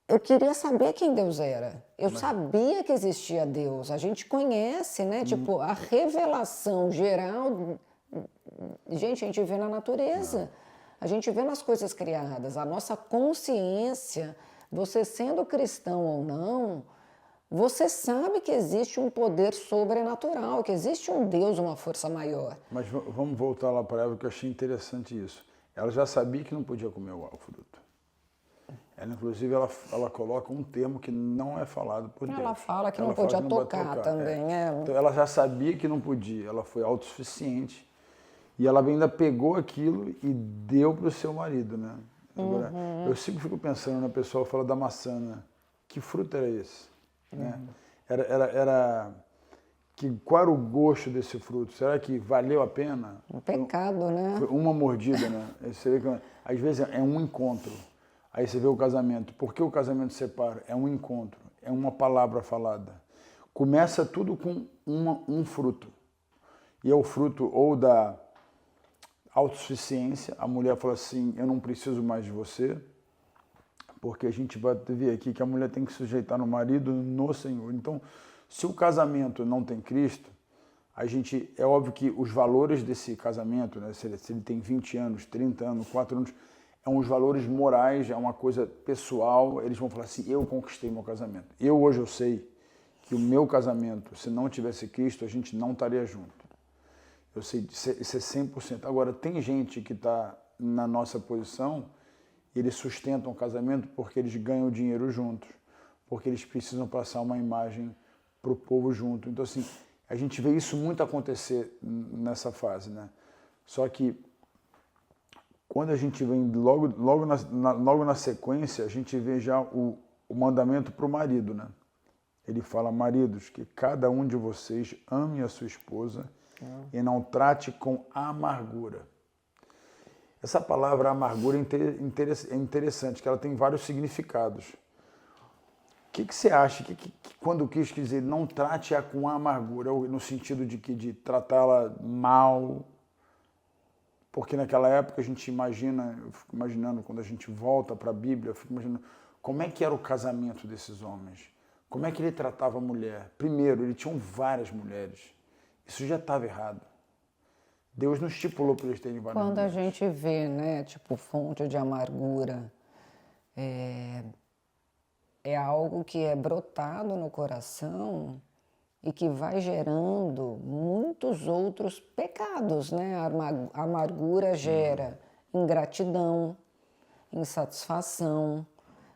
eu queria saber quem Deus era. Eu sabia que existia Deus. A gente conhece, né? Tipo, a revelação geral. Gente, a gente vê na natureza. A gente vê nas coisas criadas. A nossa consciência, você sendo cristão ou não, você sabe que existe um poder sobrenatural, que existe um Deus, uma força maior. Mas vamos voltar lá para ela, que eu achei interessante isso. Ela já sabia que não podia comer o fruto. Ela, inclusive, ela coloca um termo que não é falado por Deus. Ela fala que não fala podia que não vai tocar também. Então, ela já sabia que não podia, ela foi autossuficiente e ela ainda pegou aquilo e deu para o seu marido, né? Agora, eu sempre fico pensando na pessoa fala da maçã, né? Que fruto era esse? Né? Qual era o gosto desse fruto? Será que valeu a pena? Um pecado, né? Foi uma mordida, né? Você vê que, às vezes é um encontro. Aí você vê o casamento. Por que o casamento separa? É um encontro, é uma palavra falada. Começa tudo com um fruto. E é o fruto ou da autossuficiência. A mulher fala assim, eu não preciso mais de você. Porque a gente vai ver aqui que a mulher tem que sujeitar no marido no Senhor. Então, se o casamento não tem Cristo, é óbvio que os valores desse casamento, né, se ele tem 20 anos, 30 anos, 4 anos, é uns valores morais, é uma coisa pessoal, eles vão falar assim, eu conquistei meu casamento. Hoje eu sei que o meu casamento, se não tivesse Cristo, a gente não estaria junto. Eu sei, isso é 100%. Agora, tem gente que está na nossa posição, eles sustentam o casamento porque eles ganham dinheiro juntos, porque eles precisam passar uma imagem para o povo junto. Então, assim, a gente vê isso muito acontecer nessa fase, né? Só que quando a gente vem logo na sequência, a gente vê já o mandamento para o marido, né? Ele fala, maridos, que cada um de vocês ame a sua esposa e não trate com amargura. Essa palavra amargura é interessante, que ela tem vários significados. O que você acha que quando quis dizer não trate-a com amargura, no sentido de tratá-la mal? Porque naquela época a gente imagina, eu fico imaginando quando a gente volta para a Bíblia, eu fico imaginando como é que era o casamento desses homens, como é que ele tratava a mulher. Primeiro, ele tinha várias mulheres, isso já estava errado. Deus não estipulou para eles terem várias Quando a mulheres. gente vê, né, tipo, fonte de amargura, é algo que é brotado no coração e que vai gerando muitos outros pecados, né? A amargura gera ingratidão, insatisfação,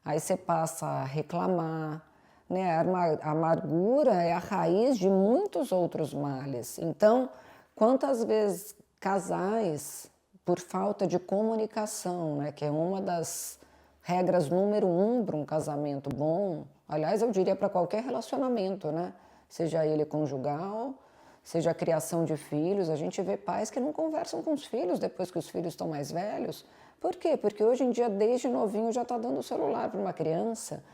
aí você passa a reclamar, né? A amargura é a raiz de muitos outros males. Então, quantas vezes casais, por falta de comunicação, né, que é uma das regras número 1 para um casamento bom, aliás, eu diria para qualquer relacionamento, né, seja ele conjugal, seja a criação de filhos, a gente vê pais que não conversam com os filhos depois que os filhos estão mais velhos. Por quê? Porque hoje em dia, desde novinho, já está dando o celular para uma criança.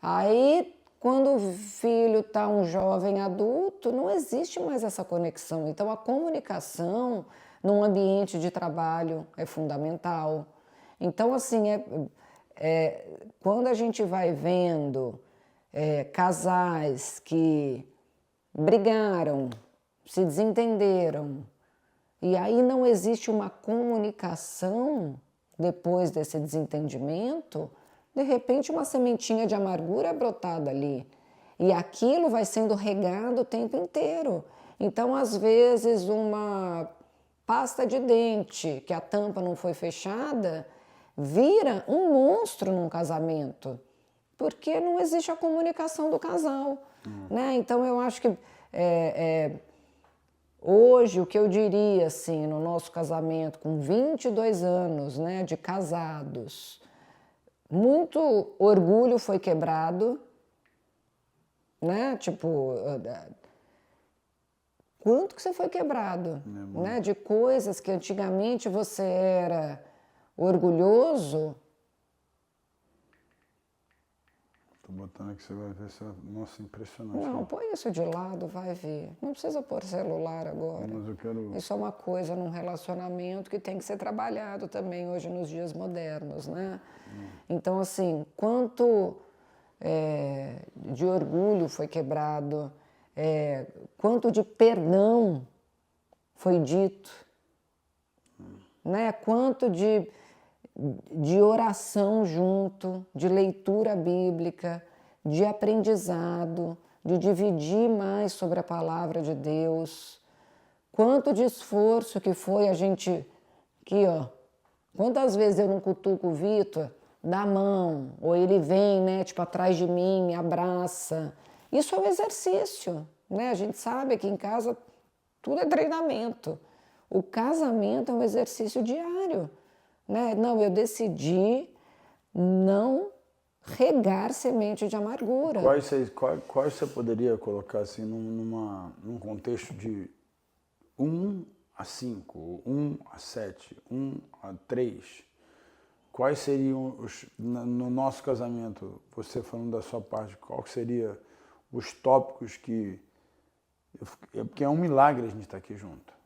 Aí, quando o filho está um jovem adulto, não existe mais essa conexão. Então, a comunicação num ambiente de trabalho é fundamental. Então, assim, quando a gente vai vendo casais que brigaram, se desentenderam, e aí não existe uma comunicação depois desse desentendimento, de repente uma sementinha de amargura é brotada ali. E aquilo vai sendo regado o tempo inteiro. Então, às vezes, uma pasta de dente, que a tampa não foi fechada, vira um monstro num casamento, porque não existe a comunicação do casal. Né? Então, eu acho que hoje, o que eu diria, assim, no nosso casamento, com 22 anos, né, de casados, muito orgulho foi quebrado, né? Tipo, quanto que você foi quebrado, né? De coisas que antigamente você era orgulhoso. Tô botando aqui, você vai ver, nossa, impressionante. Não, põe isso de lado, vai ver. Não precisa pôr celular agora. Mas eu quero... Isso é uma coisa num relacionamento que tem que ser trabalhado também hoje nos dias modernos, né? Então, assim, quanto de orgulho foi quebrado, quanto de perdão foi dito, né? Quanto de oração junto, de leitura bíblica, de aprendizado, de dividir mais sobre a palavra de Deus. Quanto de esforço que foi a gente... Aqui, ó. Quantas vezes eu não cutuco o Vitor, dá a mão, ou ele vem, né, tipo, atrás de mim, me abraça. Isso é um exercício, né? A gente sabe que em casa tudo é treinamento. O casamento é um exercício diário. Né? Não, eu decidi não regar semente de amargura. Quais você poderia colocar assim num contexto de 1 a 5, 1 a 7, 1 a 3? Quais seriam no nosso casamento, você falando da sua parte, qual seria os tópicos que... Porque é um milagre a gente estar aqui junto.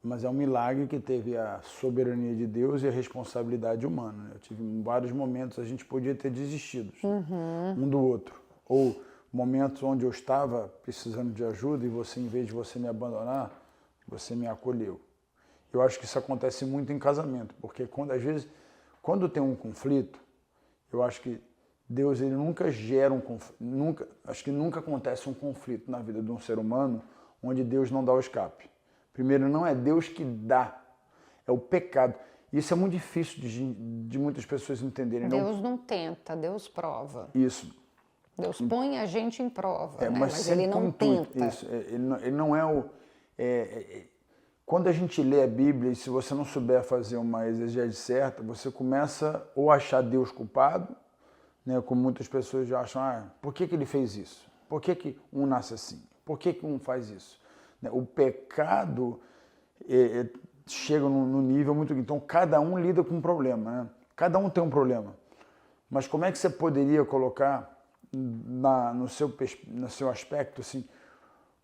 Mas é um milagre que teve a soberania de Deus e a responsabilidade humana. Né? Eu tive em vários momentos, a gente podia ter desistido um do outro. Ou momentos onde eu estava precisando de ajuda e você, em vez de você me abandonar, você me acolheu. Eu acho que isso acontece muito em casamento, porque às vezes, quando tem um conflito, eu acho que Deus ele nunca gera um conflito, acho que nunca acontece um conflito na vida de um ser humano onde Deus não dá o escape. Primeiro, não é Deus que dá, é o pecado. Isso é muito difícil de muitas pessoas entenderem. Deus não tenta, Deus prova. Isso. Deus põe a gente em prova, né? Mas ele não tenta. Isso. Ele não é o... Quando a gente lê a Bíblia, e se você não souber fazer uma exegese certa, você começa ou a achar Deus culpado, né? Como muitas pessoas já acham, por que ele fez isso? Por que um nasce assim? Por que um faz isso? O pecado chega num nível muito... Então, cada um lida com um problema, né? Cada um tem um problema. Mas como é que você poderia colocar no seu aspecto, assim,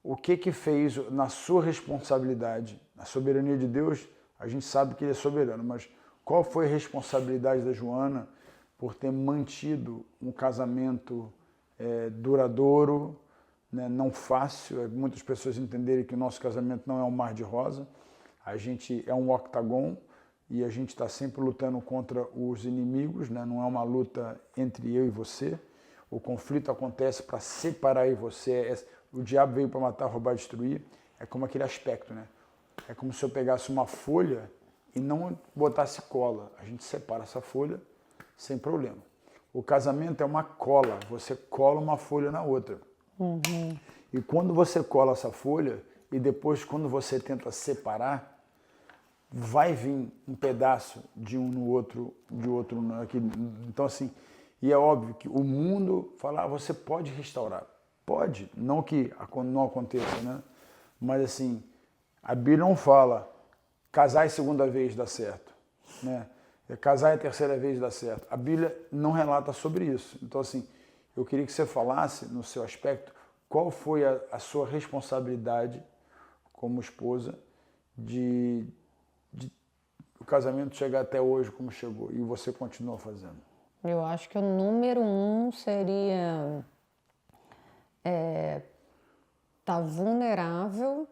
o que fez na sua responsabilidade? A soberania de Deus, a gente sabe que ele é soberano, mas qual foi a responsabilidade da Joana por ter mantido um casamento duradouro, né, não fácil? Muitas pessoas entenderem que o nosso casamento não é um mar de rosa, a gente é um octagon e a gente está sempre lutando contra os inimigos, né? Não é uma luta entre eu e você, o conflito acontece para separar eu e você, o diabo veio para matar, roubar, destruir, é como aquele aspecto, né? É como se eu pegasse uma folha e não botasse cola, a gente separa essa folha sem problema. O casamento é uma cola, você cola uma folha na outra. E quando você cola essa folha e depois quando você tenta separar, vai vir um pedaço de um no outro, de outro no aqui. Então assim, e é óbvio que o mundo fala, você pode restaurar. Pode, não que não aconteça, né? Mas assim, a Bíblia não fala casar a segunda vez dá certo, né? Casar a terceira vez dá certo. A Bíblia não relata sobre isso. Então assim, eu queria que você falasse no seu aspecto qual foi a sua responsabilidade como esposa de o casamento chegar até hoje como chegou e você continua fazendo. Eu acho que o número 1 seria tá vulnerável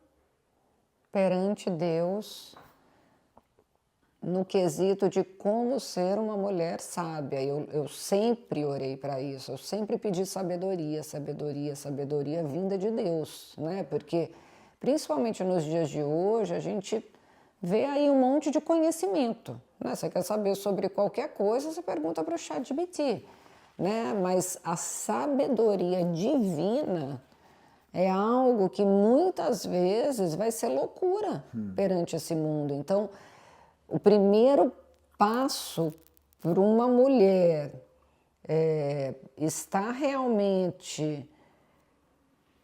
perante Deus no quesito de como ser uma mulher sábia. Eu sempre orei para isso, eu sempre pedi sabedoria, sabedoria, sabedoria vinda de Deus, né? Porque, principalmente nos dias de hoje, a gente vê aí um monte de conhecimento, né? Você quer saber sobre qualquer coisa, você pergunta para o ChatGPT, né? Mas a sabedoria divina é algo que muitas vezes vai ser loucura perante esse mundo. Então, o primeiro passo para uma mulher estar realmente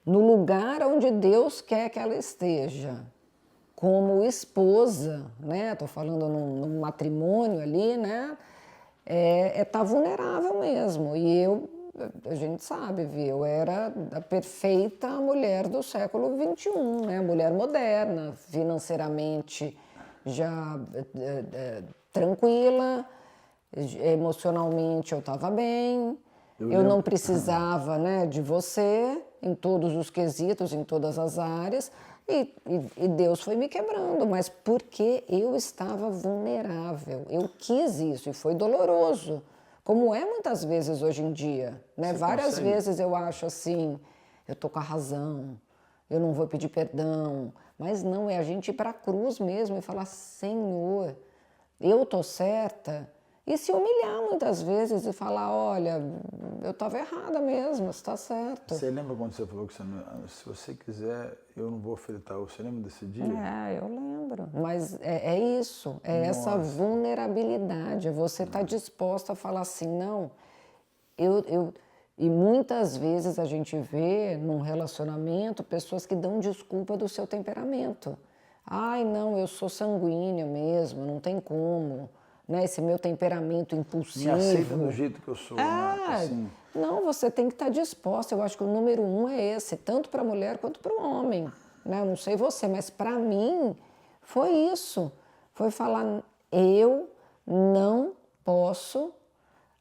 no lugar onde Deus quer que ela esteja, como esposa, né? Estou falando num matrimônio ali, né? Tá vulnerável mesmo. E a gente sabe, viu? Eu era a perfeita mulher do século XXI, né? Mulher moderna, financeiramente já tranquila, emocionalmente eu estava bem, eu não precisava, né, de você em todos os quesitos, em todas as áreas, e Deus foi me quebrando, mas porque eu estava vulnerável, eu quis isso e foi doloroso, como é muitas vezes hoje em dia, né? Várias vezes eu acho assim, eu tô com a razão, eu não vou pedir perdão, mas não, é a gente ir para a cruz mesmo e falar, Senhor, eu tô certa, e se humilhar muitas vezes e falar, olha, eu estava errada mesmo, você está certo. Você lembra quando você falou que se você quiser, eu não vou fritar? Você lembra desse dia? Eu lembro. Mas é isso, essa vulnerabilidade, é você estar disposta a falar assim, não, e muitas vezes a gente vê num relacionamento pessoas que dão desculpa do seu temperamento. Ai, não, eu sou sanguínea mesmo, não tem como. Né? Esse meu temperamento impulsivo. Me aceita do jeito que eu sou. Né? Assim. Não, você tem que estar disposta. Eu acho que o número 1 é esse, tanto para a mulher quanto para o homem. Né? Eu não sei você, mas para mim foi isso. Foi falar, eu não posso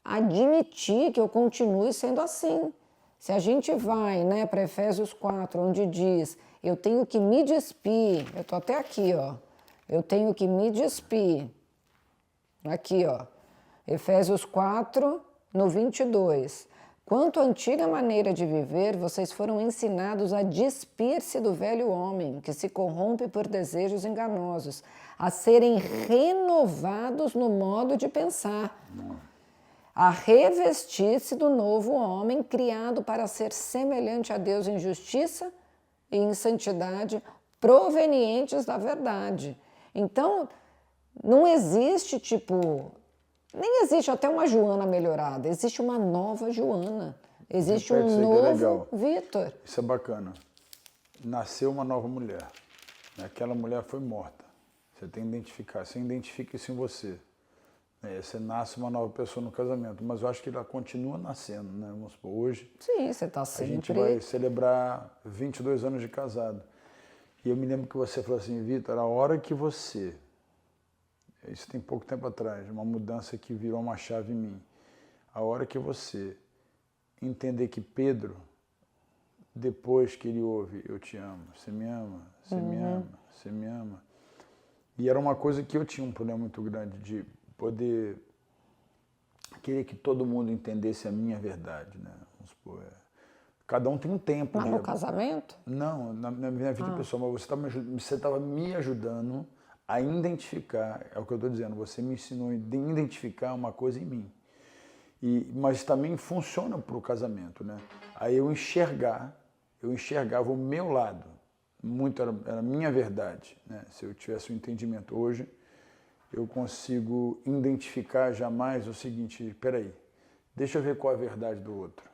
admitir que eu continue sendo assim. Se a gente vai, né, para Efésios 4, onde diz, eu tenho que me despir, eu estou até aqui, ó, eu tenho que me despir, aqui, ó, Efésios 4, no 22, quanto à antiga maneira de viver, vocês foram ensinados a despir-se do velho homem, que se corrompe por desejos enganosos, a serem renovados no modo de pensar, a revestir-se do novo homem, criado para ser semelhante a Deus em justiça e em santidade, provenientes da verdade. Então, não existe, nem existe até uma Joana melhorada, existe uma nova Joana, existe um novo Vitor. Isso é bacana. Nasceu uma nova mulher. Aquela mulher foi morta. Você tem que identificar, você identifica isso em você. Você nasce uma nova pessoa no casamento, mas eu acho que ela continua nascendo, né? Vamos supor, hoje. Sim, você está sempre. A gente vai celebrar 22 anos de casado. E eu me lembro que você falou assim, Vitor, a hora que você. Isso tem pouco tempo atrás, uma mudança que virou uma chave em mim. A hora que você entender que Pedro, depois que ele ouve, eu te amo, você me ama, você me ama, você me ama. E era uma coisa que eu tinha um problema muito grande de poder querer que todo mundo entendesse a minha verdade, né? Vamos supor, cada um tem um tempo. Mas no casamento? Não, na minha vida pessoal, mas você estava me ajudando a identificar, é o que eu estou dizendo, você me ensinou a identificar uma coisa em mim. Mas também funciona para o casamento, né? Aí eu enxergava o meu lado, muito era a minha verdade, né? Se eu tivesse um entendimento hoje, eu consigo identificar jamais o seguinte, peraí, deixa eu ver qual é a verdade do outro,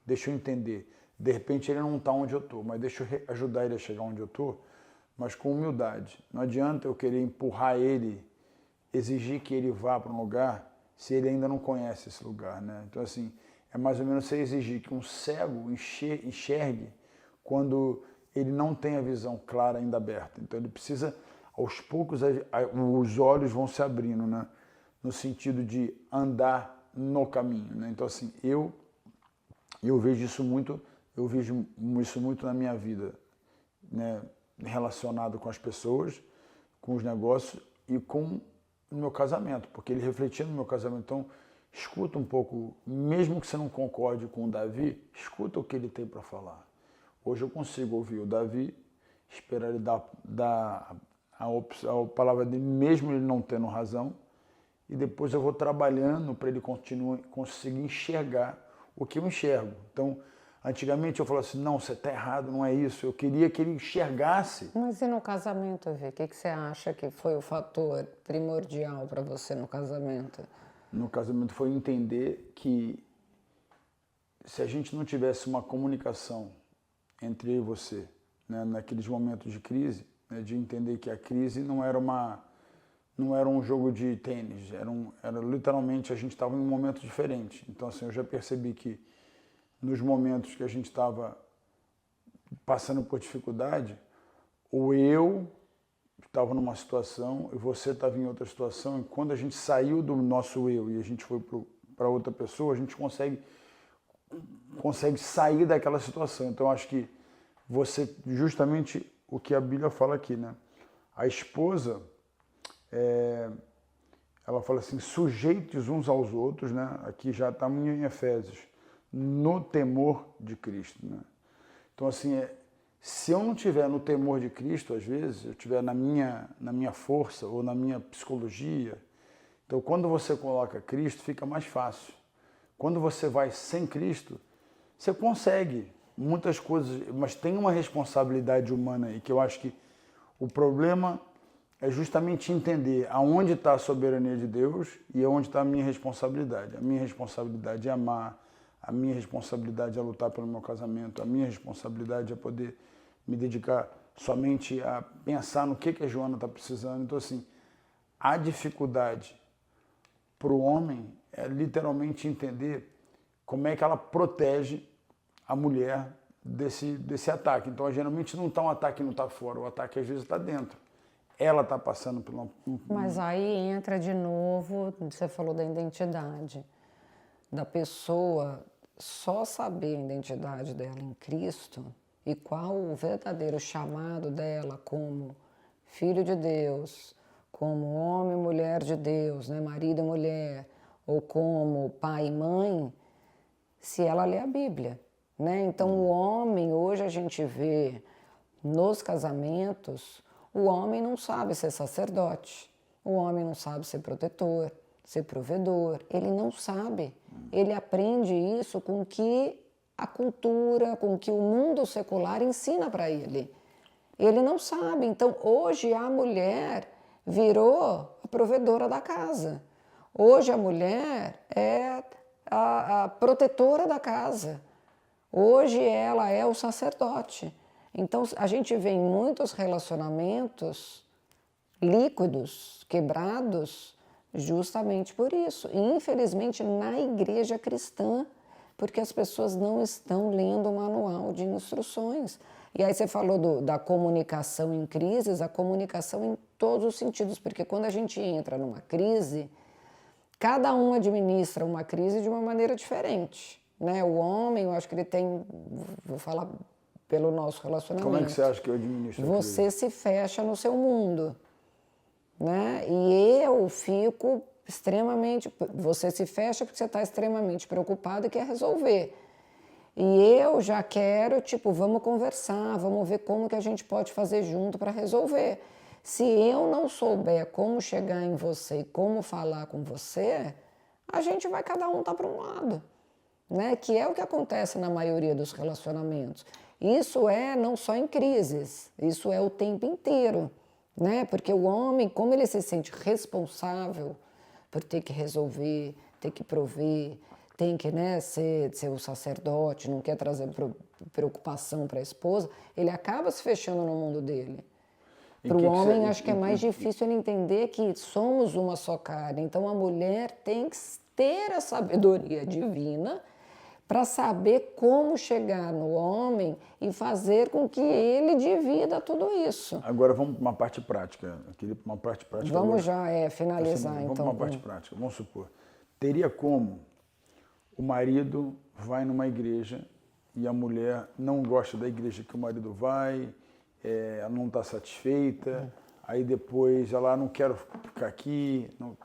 deixa eu entender. De repente ele não está onde eu estou, mas deixa eu ajudar ele a chegar onde eu estou, mas com humildade. Não adianta eu querer empurrar ele, exigir que ele vá para um lugar se ele ainda não conhece esse lugar, né? Então, assim, é mais ou menos você exigir que um cego enxergue quando ele não tem a visão clara ainda aberta. Então, ele precisa, aos poucos, os olhos vão se abrindo, né? No sentido de andar no caminho, né? Então, assim, eu vejo isso muito na minha vida, né? Relacionado com as pessoas, com os negócios e com o meu casamento, porque ele refletia no meu casamento. Então, escuta um pouco, mesmo que você não concorde com o Davi, escuta o que ele tem para falar. Hoje eu consigo ouvir o Davi, esperar ele dar a palavra dele, mesmo ele não tendo razão, e depois eu vou trabalhando para ele conseguir enxergar o que eu enxergo. Então, antigamente eu falava assim, não, você está errado, não é isso. Eu queria que ele enxergasse. Mas e no casamento, Vê? O que você acha que foi o fator primordial para você no casamento? No casamento foi entender que se a gente não tivesse uma comunicação entre eu e você, né, naqueles momentos de crise, né, de entender que a crise não era um jogo de tênis, era literalmente a gente estava em um momento diferente. Então, assim, eu já percebi que nos momentos que a gente estava passando por dificuldade, ou eu estava numa situação e você estava em outra situação, e quando a gente saiu do nosso eu e a gente foi para outra pessoa, a gente consegue sair daquela situação. Então, eu acho que você, justamente o que a Bíblia fala aqui, né? A esposa, ela fala assim, sujeites uns aos outros, né? Aqui já está em Efésios, no temor de Cristo, né? Então, assim, se eu não tiver no temor de Cristo, às vezes, eu tiver na minha força ou na minha psicologia, então quando você coloca Cristo, fica mais fácil. Quando você vai sem Cristo, você consegue muitas coisas, mas tem uma responsabilidade humana aí, que eu acho que o problema é justamente entender aonde está a soberania de Deus e aonde está a minha responsabilidade. A minha responsabilidade é amar, a minha responsabilidade é lutar pelo meu casamento, a minha responsabilidade é poder me dedicar somente a pensar no que a Joana está precisando. Então, assim, a dificuldade para o homem é literalmente entender como é que ela protege a mulher desse ataque. Então, geralmente não está um ataque não está fora, o ataque às vezes está dentro. Ela está passando por uma... Mas aí entra de novo, você falou da identidade, da pessoa só saber a identidade dela em Cristo e qual o verdadeiro chamado dela como filho de Deus, como homem e mulher de Deus, né, marido e mulher, ou como pai e mãe, se ela lê a Bíblia, né? Então, o homem, hoje a gente vê nos casamentos, o homem não sabe ser sacerdote, o homem não sabe ser protetor, ser provedor, ele não sabe. Ele aprende isso com o que a cultura, com o que o mundo secular ensina para ele. Ele não sabe. Então, hoje a mulher virou a provedora da casa. Hoje a mulher é a protetora da casa. Hoje ela é o sacerdote. Então, a gente vê em muitos relacionamentos líquidos, quebrados, justamente por isso. E, infelizmente, na igreja cristã, porque as pessoas não estão lendo o manual de instruções. E aí você falou da comunicação em crises, a comunicação em todos os sentidos, porque quando a gente entra numa crise, cada um administra uma crise de uma maneira diferente, né? O homem, eu acho que ele tem, vou falar pelo nosso relacionamento. Como é que você acha que eu administro a crise? Você se fecha no seu mundo, né? E eu fico extremamente... Você se fecha porque você está extremamente preocupado e quer resolver. E eu já quero, tipo, vamos conversar, vamos ver como que a gente pode fazer junto para resolver. Se eu não souber como chegar em você e como falar com você, a gente vai cada um estar para um lado, né? Que é o que acontece na maioria dos relacionamentos. Isso é não só em crises, isso é o tempo inteiro, né? Porque o homem, como ele se sente responsável por ter que resolver, ter que prover, tem que, né, ser o sacerdote, não quer trazer preocupação para a esposa, ele acaba se fechando no mundo dele. Para o homem, acho que é mais difícil ele entender que somos uma só carne. Então, a mulher tem que ter a sabedoria divina para saber como chegar no homem e fazer com que ele divida tudo isso. Agora vamos para uma parte prática. Uma parte prática Vamos agora. já finalizar, Vamos então. para uma parte prática. Vamos supor, teria como o marido vai numa igreja e a mulher não gosta da igreja que o marido vai, ela não está satisfeita, aí depois ela não quer ficar aqui. Não,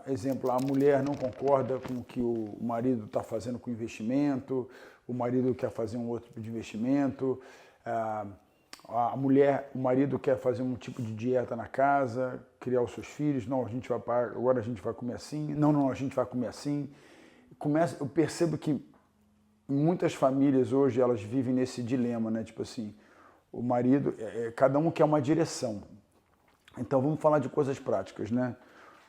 exemplo, a mulher não concorda com o que o marido está fazendo com o investimento, o marido quer fazer um outro tipo de investimento, a mulher, o marido quer fazer um tipo de dieta na casa, criar os seus filhos, não, agora a gente vai comer assim, não, a gente vai comer assim. Eu percebo que muitas famílias hoje elas vivem nesse dilema, né? Tipo assim, o marido, cada um quer uma direção. Então vamos falar de coisas práticas, né?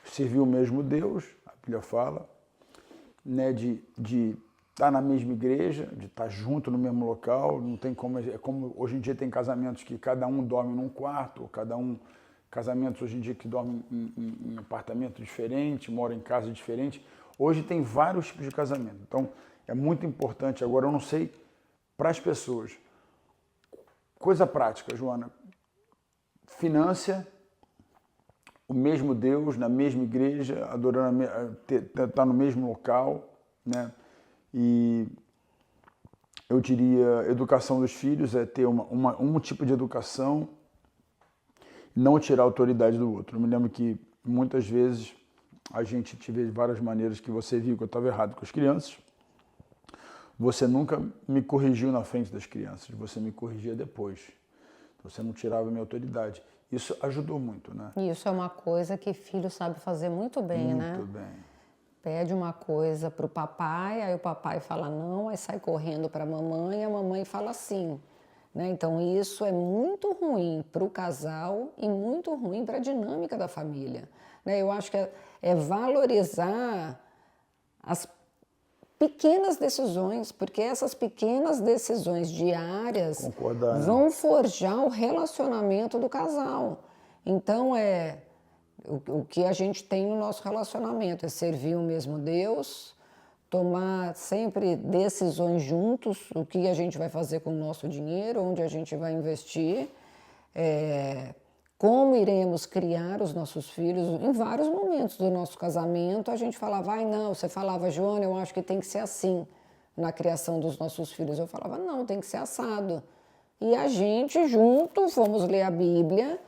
Servir o mesmo Deus, a Bíblia fala, né? De estar na mesma igreja, de estar junto no mesmo local. Não tem como, como hoje em dia tem casamentos que cada um dorme num quarto, casamentos hoje em dia que dormem em apartamento diferente, moram em casa diferente. Hoje tem vários tipos de casamento. Então é muito importante. Agora eu não sei para as pessoas. Coisa prática, Joana. Finância, o mesmo Deus, na mesma igreja, adorando, tá no mesmo local, né? E eu diria, educação dos filhos é ter um tipo de educação e não tirar a autoridade do outro. Eu me lembro que muitas vezes a gente tive várias maneiras que você viu que eu estava errado com as crianças. Você nunca me corrigiu na frente das crianças, você me corrigia depois. Você não tirava a minha autoridade. Isso ajudou muito, né? Isso é uma coisa que filho sabe fazer muito bem, né? Muito bem. Pede uma coisa para o papai, aí o papai fala não, aí sai correndo para a mamãe e a mamãe fala sim. Né? Então isso é muito ruim para o casal e muito ruim para a dinâmica da família. Né? Eu acho que é valorizar as pequenas decisões, porque essas pequenas decisões diárias vão forjar o relacionamento do casal. Então o que a gente tem no nosso relacionamento é servir o mesmo Deus, tomar sempre decisões juntos, o que a gente vai fazer com o nosso dinheiro, onde a gente vai investir, como iremos criar os nossos filhos. Em vários momentos do nosso casamento, a gente falava, não, você falava, Joana, eu acho que tem que ser assim na criação dos nossos filhos. Eu falava, não, tem que ser assado. E a gente, junto, fomos ler a Bíblia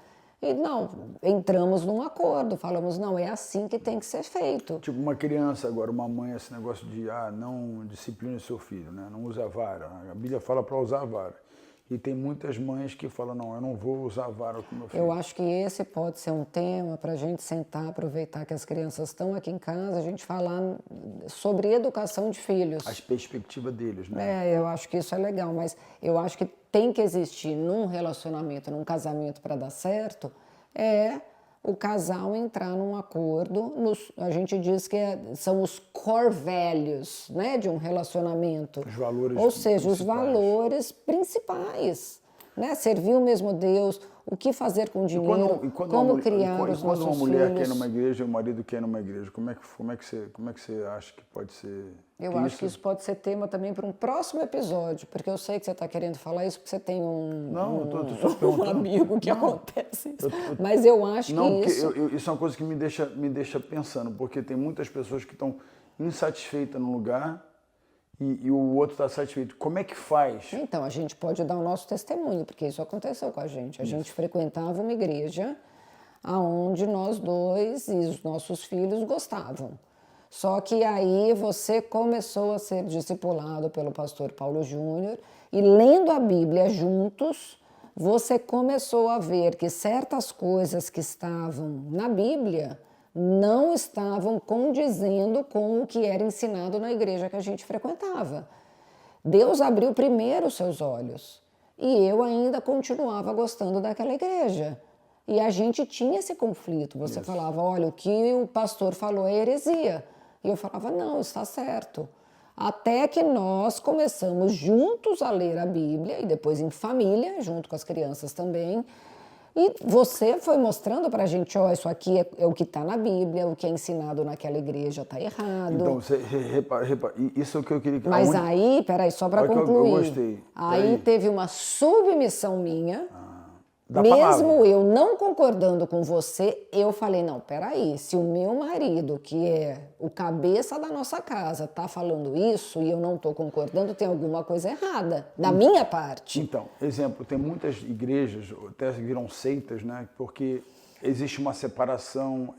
e, não, entramos num acordo, falamos, não, é assim que tem que ser feito. Tipo uma criança agora, uma mãe, esse negócio de, não discipline o seu filho, né? Não usa a vara. A Bíblia fala para usar a vara. E tem muitas mães que falam, não, eu não vou usar a vara com meu filho. Eu acho que esse pode ser um tema para a gente sentar, aproveitar que as crianças estão aqui em casa, a gente falar sobre educação de filhos. As perspectivas deles, né? Eu acho que isso é legal, mas eu acho que tem que existir num relacionamento, num casamento para dar certo, o casal entrar num acordo, a gente diz que são os core values, né, de um relacionamento. Os valores Ou seja, os principais. valores principais. Né? Servir o mesmo Deus, o que fazer com o dinheiro, como criar os nossos filhos. Quando uma mulher quer ir numa igreja e o marido quer ir numa igreja, como é que você acha que pode ser? Eu acho que isso pode ser tema também para um próximo episódio, porque eu sei que você está querendo falar isso, porque você tem um amigo que acontece isso. Mas eu acho que isso... Isso é uma coisa que me deixa pensando, porque tem muitas pessoas que estão insatisfeitas no lugar e o outro está satisfeito. Como é que faz? Então, a gente pode dar o nosso testemunho, porque isso aconteceu com a gente. A gente frequentava uma igreja onde nós dois e os nossos filhos gostavam. Só que aí você começou a ser discipulado pelo pastor Paulo Júnior e lendo a Bíblia juntos, você começou a ver que certas coisas que estavam na Bíblia não estavam condizendo com o que era ensinado na igreja que a gente frequentava. Deus abriu primeiro os seus olhos e eu ainda continuava gostando daquela igreja. E a gente tinha esse conflito. Você falava, olha, o que o pastor falou é heresia. E eu falava, não, está certo. Até que nós começamos juntos a ler a Bíblia, e depois em família, junto com as crianças também. E você foi mostrando pra gente, ó, isso aqui é o que está na Bíblia, o que é ensinado naquela igreja está errado. Então, você repara, isso é o que eu queria... Mas aí, peraí, só para Olha que eu concluir. gostei. Aí Peraí. teve uma submissão minha. Da Mesmo palavra. eu não concordando com você, eu falei, não, peraí, se o meu marido, que é o cabeça da nossa casa, tá falando isso e eu não tô concordando, tem alguma coisa errada, da minha parte. Então, exemplo, tem muitas igrejas, até viram seitas, né? Porque existe uma separação,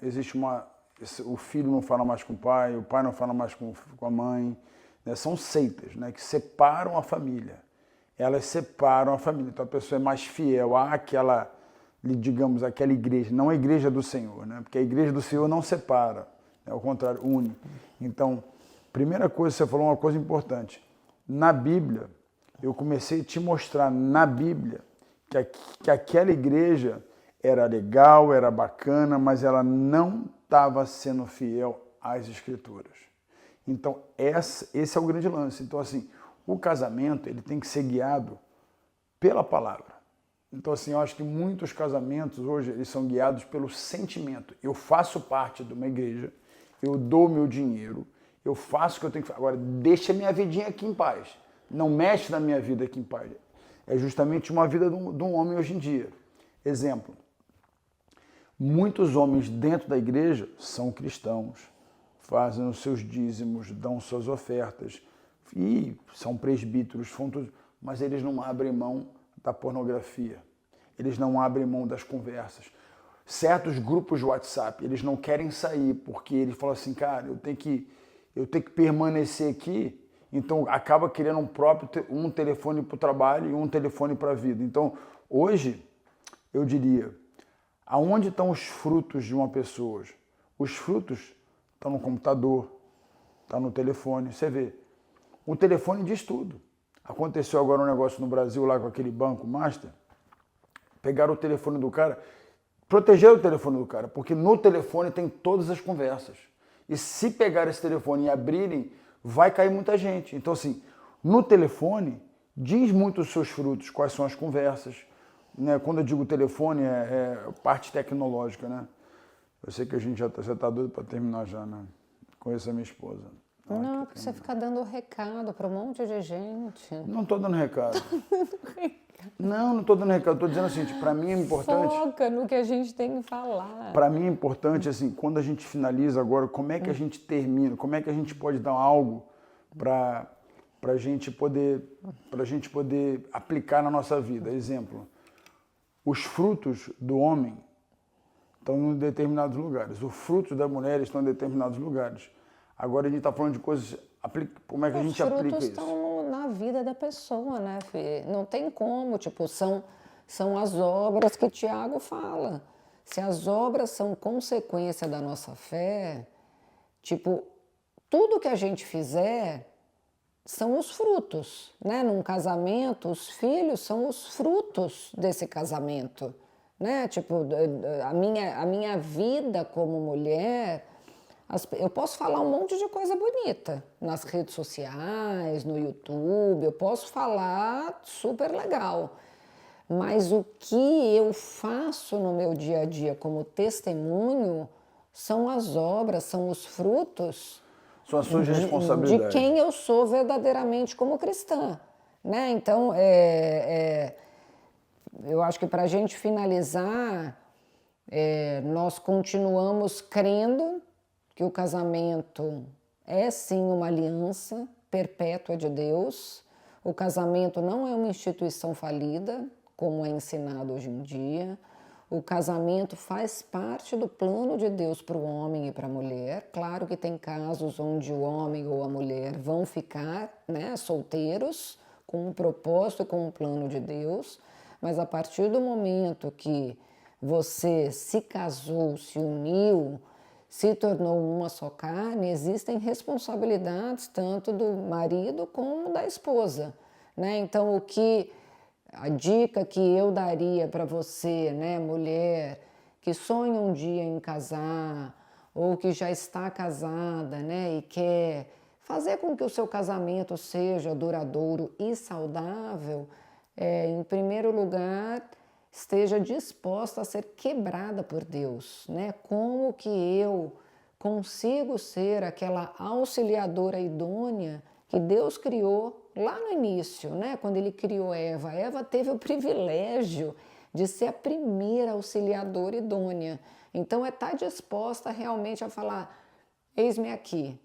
o filho não fala mais com o pai não fala mais com a mãe, né? São seitas, né? Que separam a família. Elas separam a família, então a pessoa é mais fiel àquela, digamos, aquela igreja, não a igreja do Senhor, né? Porque a igreja do Senhor não separa, né? Ao contrário, une. Então, primeira coisa, você falou uma coisa importante. Na Bíblia, eu comecei a te mostrar na Bíblia que aquela igreja era legal, era bacana, mas ela não estava sendo fiel às Escrituras. Então, esse é o grande lance. Então, assim, o casamento ele tem que ser guiado pela palavra. Então, assim, eu acho que muitos casamentos hoje eles são guiados pelo sentimento. Eu faço parte de uma igreja, eu dou meu dinheiro, eu faço o que eu tenho que fazer. Agora, deixa minha vidinha aqui em paz. Não mexe na minha vida aqui em paz. É justamente uma vida de um homem hoje em dia. Exemplo, muitos homens dentro da igreja são cristãos, fazem os seus dízimos, dão suas ofertas, e são presbíteros, mas eles não abrem mão da pornografia, eles não abrem mão das conversas. Certos grupos de WhatsApp, eles não querem sair, porque eles falam assim, cara, eu tenho que permanecer aqui, então acaba criando um telefone para o trabalho e um telefone para a vida. Então, hoje, eu diria, aonde estão os frutos de uma pessoa? Os frutos estão no computador, estão no telefone, você vê. O telefone diz tudo. Aconteceu agora um negócio no Brasil lá com aquele banco Master. Pegaram o telefone do cara, protegeram o telefone do cara, porque no telefone tem todas as conversas. E se pegar esse telefone e abrirem, vai cair muita gente. Então, assim, no telefone, diz muito os seus frutos, quais são as conversas. Né? Quando eu digo telefone, é parte tecnológica, né? Eu sei que a gente já tá doido para terminar já, né? Conheço a minha esposa. Não, porque você fica dando recado para um monte de gente. Não estou dando recado. Não estou dando recado. Estou dizendo assim, para mim é importante... Foca no que a gente tem que falar. Para mim é importante, assim, quando a gente finaliza agora, como é que a gente termina? Como é que a gente pode dar algo para a gente poder aplicar na nossa vida? Exemplo, os frutos do homem estão em determinados lugares. Os frutos da mulher estão em determinados lugares. Agora a gente está falando de coisas, como é que a gente aplica isso? Os frutos estão na vida da pessoa, né, Fê? Não tem como, tipo, são as obras que Tiago fala. Se as obras são consequência da nossa fé, tipo, tudo que a gente fizer são os frutos, né? Num casamento, os filhos são os frutos desse casamento, né? Tipo, a minha vida como mulher... Eu posso falar um monte de coisa bonita nas redes sociais, no YouTube, eu posso falar super legal. Mas o que eu faço no meu dia a dia como testemunho são as obras, são os frutos são as suas responsabilidades. De quem eu sou verdadeiramente como cristã. Né? Então, eu acho que para a gente finalizar, nós continuamos crendo que o casamento é sim uma aliança perpétua de Deus. O casamento não é uma instituição falida, como é ensinado hoje em dia. O casamento faz parte do plano de Deus para o homem e para a mulher. Claro que tem casos onde o homem ou a mulher vão ficar, né, solteiros, com um propósito e com um plano de Deus, mas a partir do momento que você se casou, se uniu, se tornou uma só carne, existem responsabilidades tanto do marido como da esposa, né? Então, o que a dica que eu daria para você, né, mulher, que sonha um dia em casar, ou que já está casada, né, e quer fazer com que o seu casamento seja duradouro e saudável, em primeiro lugar, esteja disposta a ser quebrada por Deus, né? Como que eu consigo ser aquela auxiliadora idônea que Deus criou lá no início, né? Quando Ele criou Eva. Eva teve o privilégio de ser a primeira auxiliadora idônea. Então, estar disposta realmente a falar, eis-me aqui,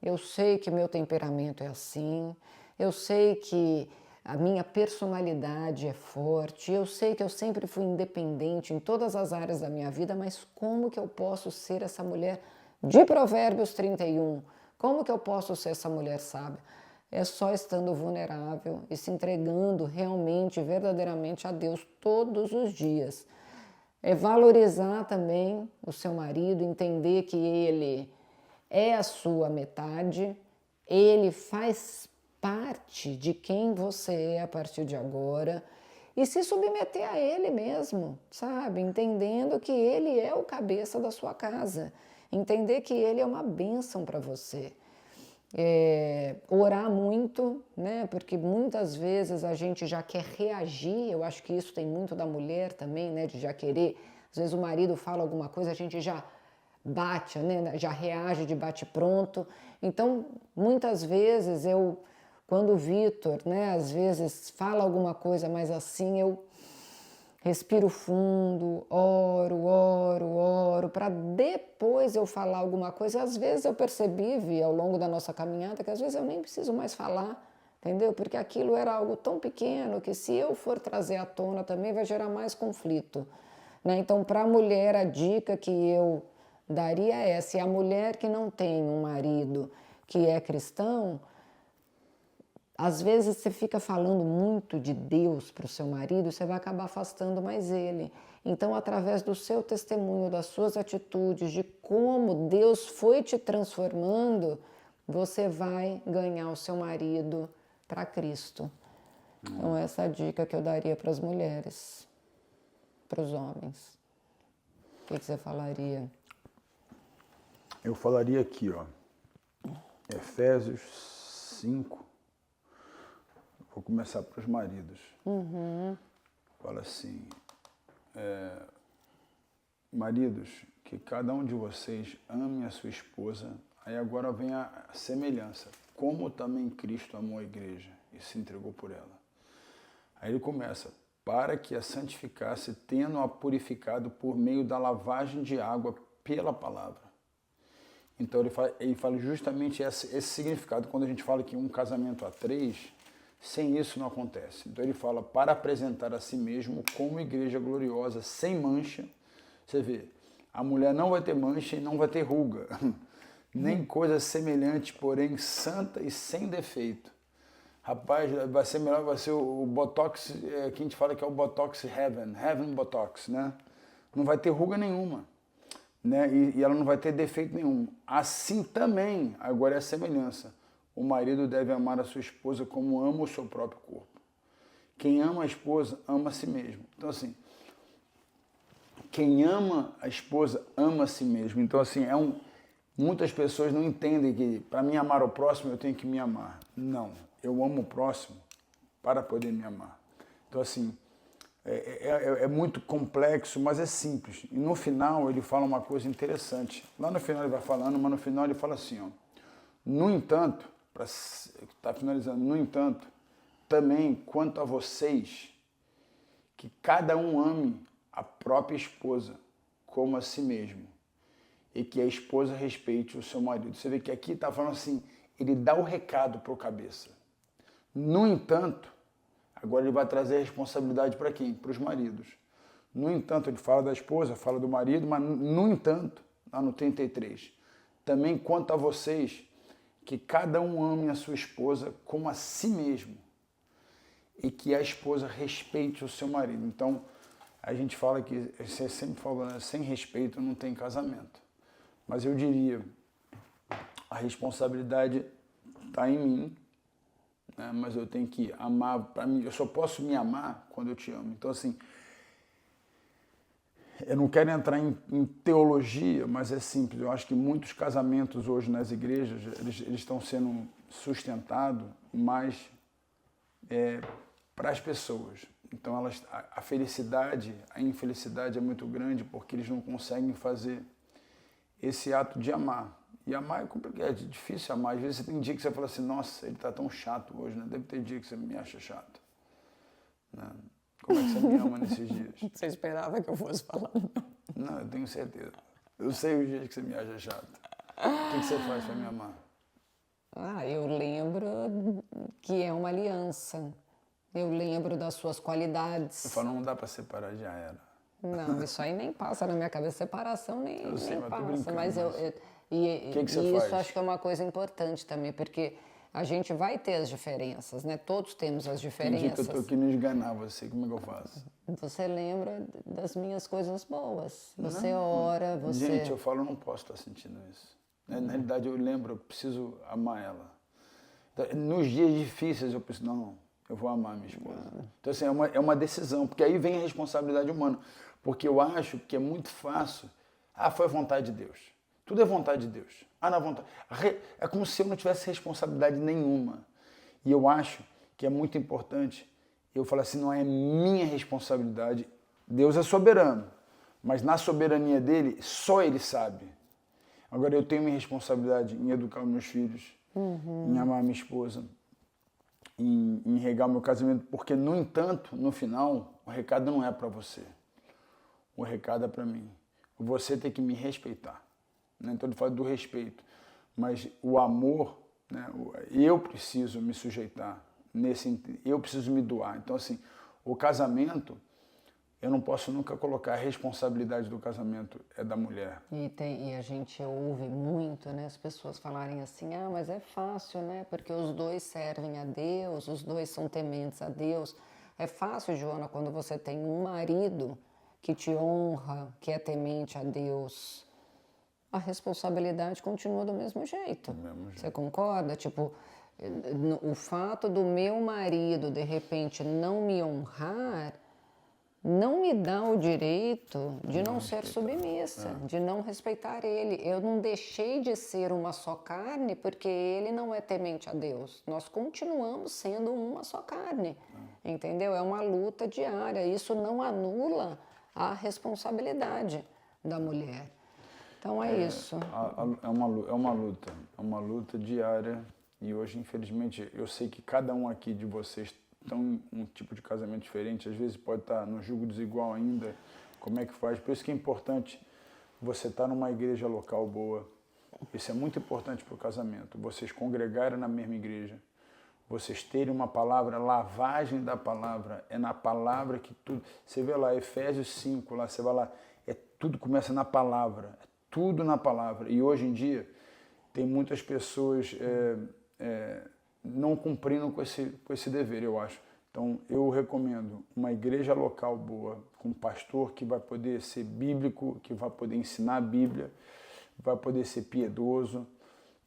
eu sei que meu temperamento é assim, eu sei que a minha personalidade é forte, eu sei que eu sempre fui independente em todas as áreas da minha vida, mas como que eu posso ser essa mulher de Provérbios 31? Como que eu posso ser essa mulher sábia? É só estando vulnerável e se entregando realmente, verdadeiramente a Deus todos os dias. É valorizar também o seu marido, entender que ele é a sua metade, ele faz parte de quem você é a partir de agora e se submeter a ele mesmo, sabe? Entendendo que ele é o cabeça da sua casa, entender que ele é uma bênção para você. Orar muito, né? Porque muitas vezes a gente já quer reagir, eu acho que isso tem muito da mulher também, né? De já querer, às vezes o marido fala alguma coisa, a gente já bate, né? Já reage de bate-pronto. Então, muitas vezes quando o Vitor, né, às vezes fala alguma coisa mais assim, eu respiro fundo, oro, para depois eu falar alguma coisa. Às vezes eu percebi, Vi, ao longo da nossa caminhada, que às vezes eu nem preciso mais falar, entendeu? Porque aquilo era algo tão pequeno que se eu for trazer à tona também vai gerar mais conflito, né? Então, para a mulher, a dica que eu daria é essa. E a mulher que não tem um marido que é cristão, às vezes você fica falando muito de Deus para o seu marido, você vai acabar afastando mais ele. Então, através do seu testemunho, das suas atitudes, de como Deus foi te transformando, você vai ganhar o seu marido para Cristo. Então, essa é a dica que eu daria para as mulheres, para os homens. O que você falaria? Eu falaria aqui, ó, Efésios 5. Vou começar para os maridos. Fala assim, maridos, que cada um de vocês ame a sua esposa. Aí agora vem a semelhança. Como também Cristo amou a igreja e se entregou por ela. Aí ele começa, para que a santificasse, tendo-a purificado por meio da lavagem de água pela palavra. Então ele fala justamente esse significado. Quando a gente fala que um casamento a três, sem isso não acontece. Então ele fala para apresentar a si mesmo como igreja gloriosa, sem mancha. Você vê, a mulher não vai ter mancha e não vai ter ruga, nem coisa semelhante, porém santa e sem defeito. Rapaz, vai ser melhor, vai ser o Botox, que a gente fala que é o Botox Heaven Botox, né? Não vai ter ruga nenhuma, né? E ela não vai ter defeito nenhum. Assim também, agora é a semelhança. O marido deve amar a sua esposa como ama o seu próprio corpo. Quem ama a esposa, ama a si mesmo. Então, assim, quem ama a esposa, ama a si mesmo. Então, assim, muitas pessoas não entendem que para mim amar o próximo, eu tenho que me amar. Não, eu amo o próximo para poder me amar. Então, assim, é muito complexo, mas é simples. E no final ele fala uma coisa interessante. Lá no final ele vai falando, mas no final ele fala assim, ó. No entanto, para estar finalizando, no entanto, também quanto a vocês, que cada um ame a própria esposa como a si mesmo, e que a esposa respeite o seu marido. Você vê que aqui está falando assim, ele dá o recado para o cabeça. No entanto, agora ele vai trazer a responsabilidade para quem? Para os maridos. No entanto, ele fala da esposa, fala do marido, mas no entanto, lá no 33, também quanto a vocês, que cada um ame a sua esposa como a si mesmo e que a esposa respeite o seu marido. Então, a gente fala que, você sempre fala, né, sem respeito não tem casamento. Mas eu diria, a responsabilidade está em mim, né? Mas eu tenho que amar para mim. Eu só posso me amar quando eu te amo. Então, assim, eu não quero entrar em teologia, mas é simples. Eu acho que muitos casamentos hoje nas igrejas, eles estão sendo sustentados mais para as pessoas. Então, a felicidade, a infelicidade é muito grande porque eles não conseguem fazer esse ato de amar. E amar é complicado, é difícil amar. Às vezes você tem dia que você fala assim, nossa, ele está tão chato hoje, né? Deve ter dia que você me acha chato. Né? Como é que você me ama nesses dias? Você esperava que eu fosse falar? Não, eu tenho certeza. Eu sei os dias que você me acha chato. O que você faz para me amar? Ah, eu lembro que é uma aliança. Eu lembro das suas qualidades. Eu falo, não dá para separar, já era. Não, isso aí nem passa na minha cabeça. Separação nem, Eu sei, nem mas tô passa. brincando, Mas que você isso faz? acho que é uma coisa importante também, porque a gente vai ter as diferenças, né? Todos temos as Tem dia que eu diferenças. tô querendo esganar você, como é que eu faço? Você lembra das minhas coisas boas. Você ora, você... Gente, eu falo, eu não posso estar sentindo isso. Na realidade, eu lembro, eu preciso amar ela. Nos dias difíceis, eu preciso, não, eu vou amar minha esposa. Então, assim, é uma decisão, porque aí vem a responsabilidade humana. Porque eu acho que é muito fácil. Ah, foi a vontade de Deus. Tudo é vontade de Deus. Ah, na vontade. É como se eu não tivesse responsabilidade nenhuma. E eu acho que é muito importante eu falar assim, não é minha responsabilidade. Deus é soberano, mas na soberania dele, só ele sabe. Agora, eu tenho minha responsabilidade em educar os meus filhos, em amar a minha esposa, em regar o meu casamento, porque, no entanto, no final, o recado não é para você. O recado é para mim. Você tem que me respeitar. Né? Então, ele fala do respeito. Mas o amor, né? Eu preciso me sujeitar. Eu preciso me doar. Então, assim, o casamento, eu não posso nunca colocar a responsabilidade do casamento é da mulher. E a gente ouve muito, né, as pessoas falarem assim, ah, mas é fácil, né, porque os dois servem a Deus, os dois são tementes a Deus. É fácil, Joana, quando você tem um marido que te honra, que é temente a Deus. A responsabilidade continua do mesmo jeito. Você concorda? Tipo, o fato do meu marido, de repente, não me honrar, não me dá o direito de não ser submissa, de não respeitar ele. Eu não deixei de ser uma só carne porque ele não é temente a Deus. Nós continuamos sendo uma só carne, entendeu? É uma luta diária. Isso não anula a responsabilidade da mulher. Então é isso. É uma luta diária. E hoje, infelizmente, eu sei que cada um aqui de vocês estão em um tipo de casamento diferente, às vezes pode estar no jugo desigual ainda, como é que faz? Por isso que é importante você estar numa igreja local boa. Isso é muito importante para o casamento. Vocês congregarem na mesma igreja, vocês terem uma palavra, lavagem da palavra, é na palavra que tudo... Você vê lá, Efésios 5, lá, você vai lá, tudo começa na palavra, é tudo na palavra. E hoje em dia, tem muitas pessoas não cumprindo com esse dever, eu acho. Então, eu recomendo uma igreja local boa, com um pastor que vai poder ser bíblico, que vai poder ensinar a Bíblia, vai poder ser piedoso.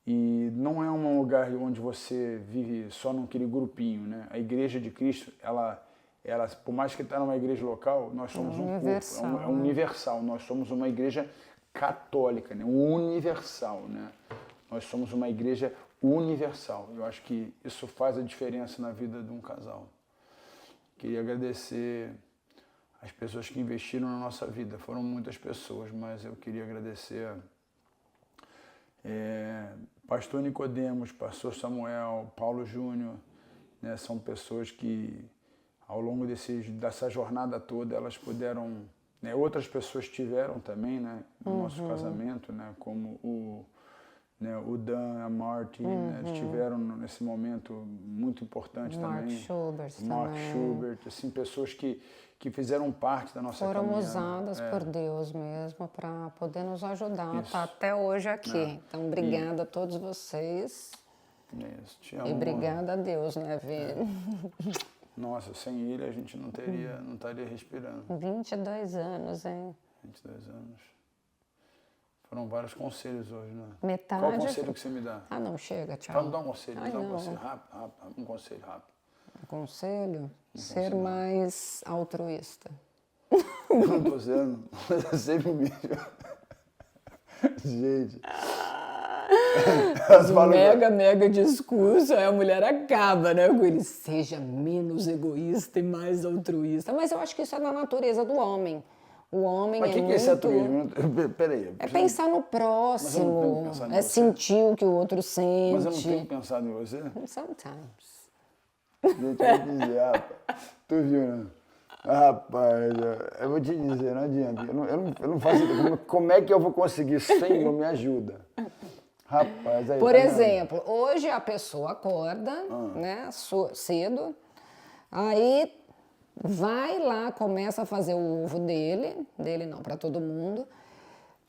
E não é um lugar onde você vive só naquele grupinho, né? A igreja de Cristo, ela por mais que está numa igreja local, nós somos um corpo, é universal. Nós somos uma igreja católica, né? Universal, né? Nós somos uma igreja universal. Eu acho que isso faz a diferença na vida de um casal. Queria agradecer as pessoas que investiram na nossa vida. Foram muitas pessoas, mas eu queria agradecer Pastor Nicodemos, Pastor Samuel, Paulo Júnior, né? São pessoas que, ao longo dessa jornada toda, elas puderam... Né? Outras pessoas tiveram também, né? No nosso casamento, né? Como o Dan, a Marty, né? Eles tiveram nesse momento muito importante também. Mark Schubert, assim, pessoas que fizeram parte da nossa caminhada. Foram usadas por Deus mesmo para poder nos ajudar, tá até hoje aqui. Então, obrigada a todos vocês. Isso, te amo. E obrigada a Deus, né, Vê? Nossa, sem ele a gente não estaria respirando. 22 anos, hein? 22 anos. Foram vários conselhos hoje, né? Metade... Qual conselho que você me dá? Ah, não, chega, tchau. Pode me dar um conselho, Ai, me dá um não. conselho rápido, um conselho rápido. Um conselho? Ser mais altruísta. Eu não tô sendo, eu sempre me... Gente... Mega discurso, aí a mulher acaba, né, com ele, seja menos egoísta e mais altruísta. Mas eu acho que isso é da natureza do homem. O homem Mas o que é esse altruísmo? Peraí. É pensar no Mas eu não tenho próximo, pensado em é você. sentir o que o outro sente. Mas eu não tenho pensado em você. Sometimes. Gente, eu vou dizer, rapaz. Tu viu, né? Rapaz, eu vou te dizer, não adianta. Eu não faço ideia. Como é que eu vou conseguir? Senhor, me ajuda. Rapaz, aí, Por tá vendo? exemplo, hoje a pessoa acorda, né, cedo, aí vai lá, começa a fazer o ovo dele não, para todo mundo.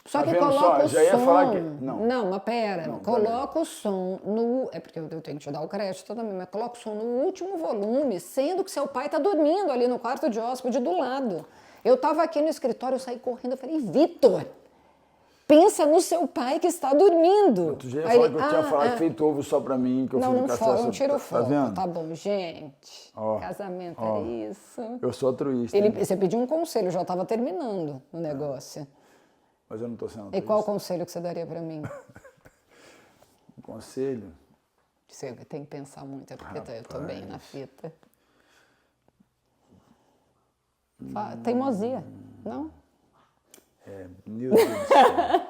Só Tá que vendo coloca só? o Já ia som. falar que- Não, mas pera, Não, coloca o som no. É porque eu tenho que te dar o crédito também, mas coloca o som no último volume, sendo que seu pai tá dormindo ali no quarto de hóspede do lado. Eu tava aqui no escritório, eu saí correndo, eu falei, Vitor, pensa no seu pai que está dormindo. Tu já ia Aí falar ele, que eu tinha falado feito ovo só pra mim, que eu não, fui não, do café. não tira o Tá foco, vendo? tá bom, gente. Ó, Casamento ó. é isso. Eu sou altruísta. hein? Você pediu um conselho, eu já estava terminando o negócio. Mas eu não tô sendo E qual altruísta. conselho que você daria para mim? Um conselho? Você tem que pensar muito, é porque eu tô bem na fita. Teimosia, não? Meu Deus do céu.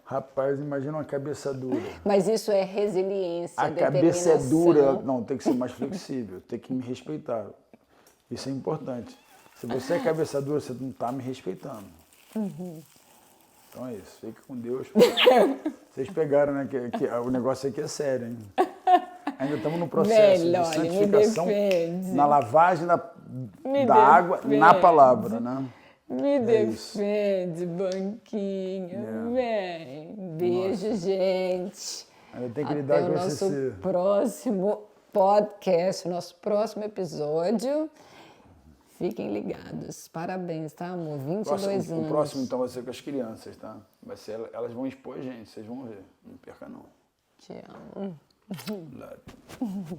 Rapaz, imagina uma cabeça dura. Mas isso é resiliência, A cabeça é determinação. dura, não, tem que ser mais flexível, tem que me respeitar. Isso é importante. Se você é cabeça dura, você não está me respeitando. Então é isso, fique com Deus. Vocês pegaram, né, que o negócio aqui é sério, hein? Ainda estamos no processo Velho, de olha, me santificação, defende. na lavagem Me da água defende. na palavra, né? Me isso. defende, banquinha. Vem. Beijo, gente. Ainda tem que Até lidar o com nosso esse... próximo podcast, nosso próximo episódio. Fiquem ligados. Parabéns, tá, amor? 22 anos. O próximo, então, vai ser com as crianças, tá? Vai ser, elas vão expor a gente, vocês vão ver. Não perca, não. Te amo. Love.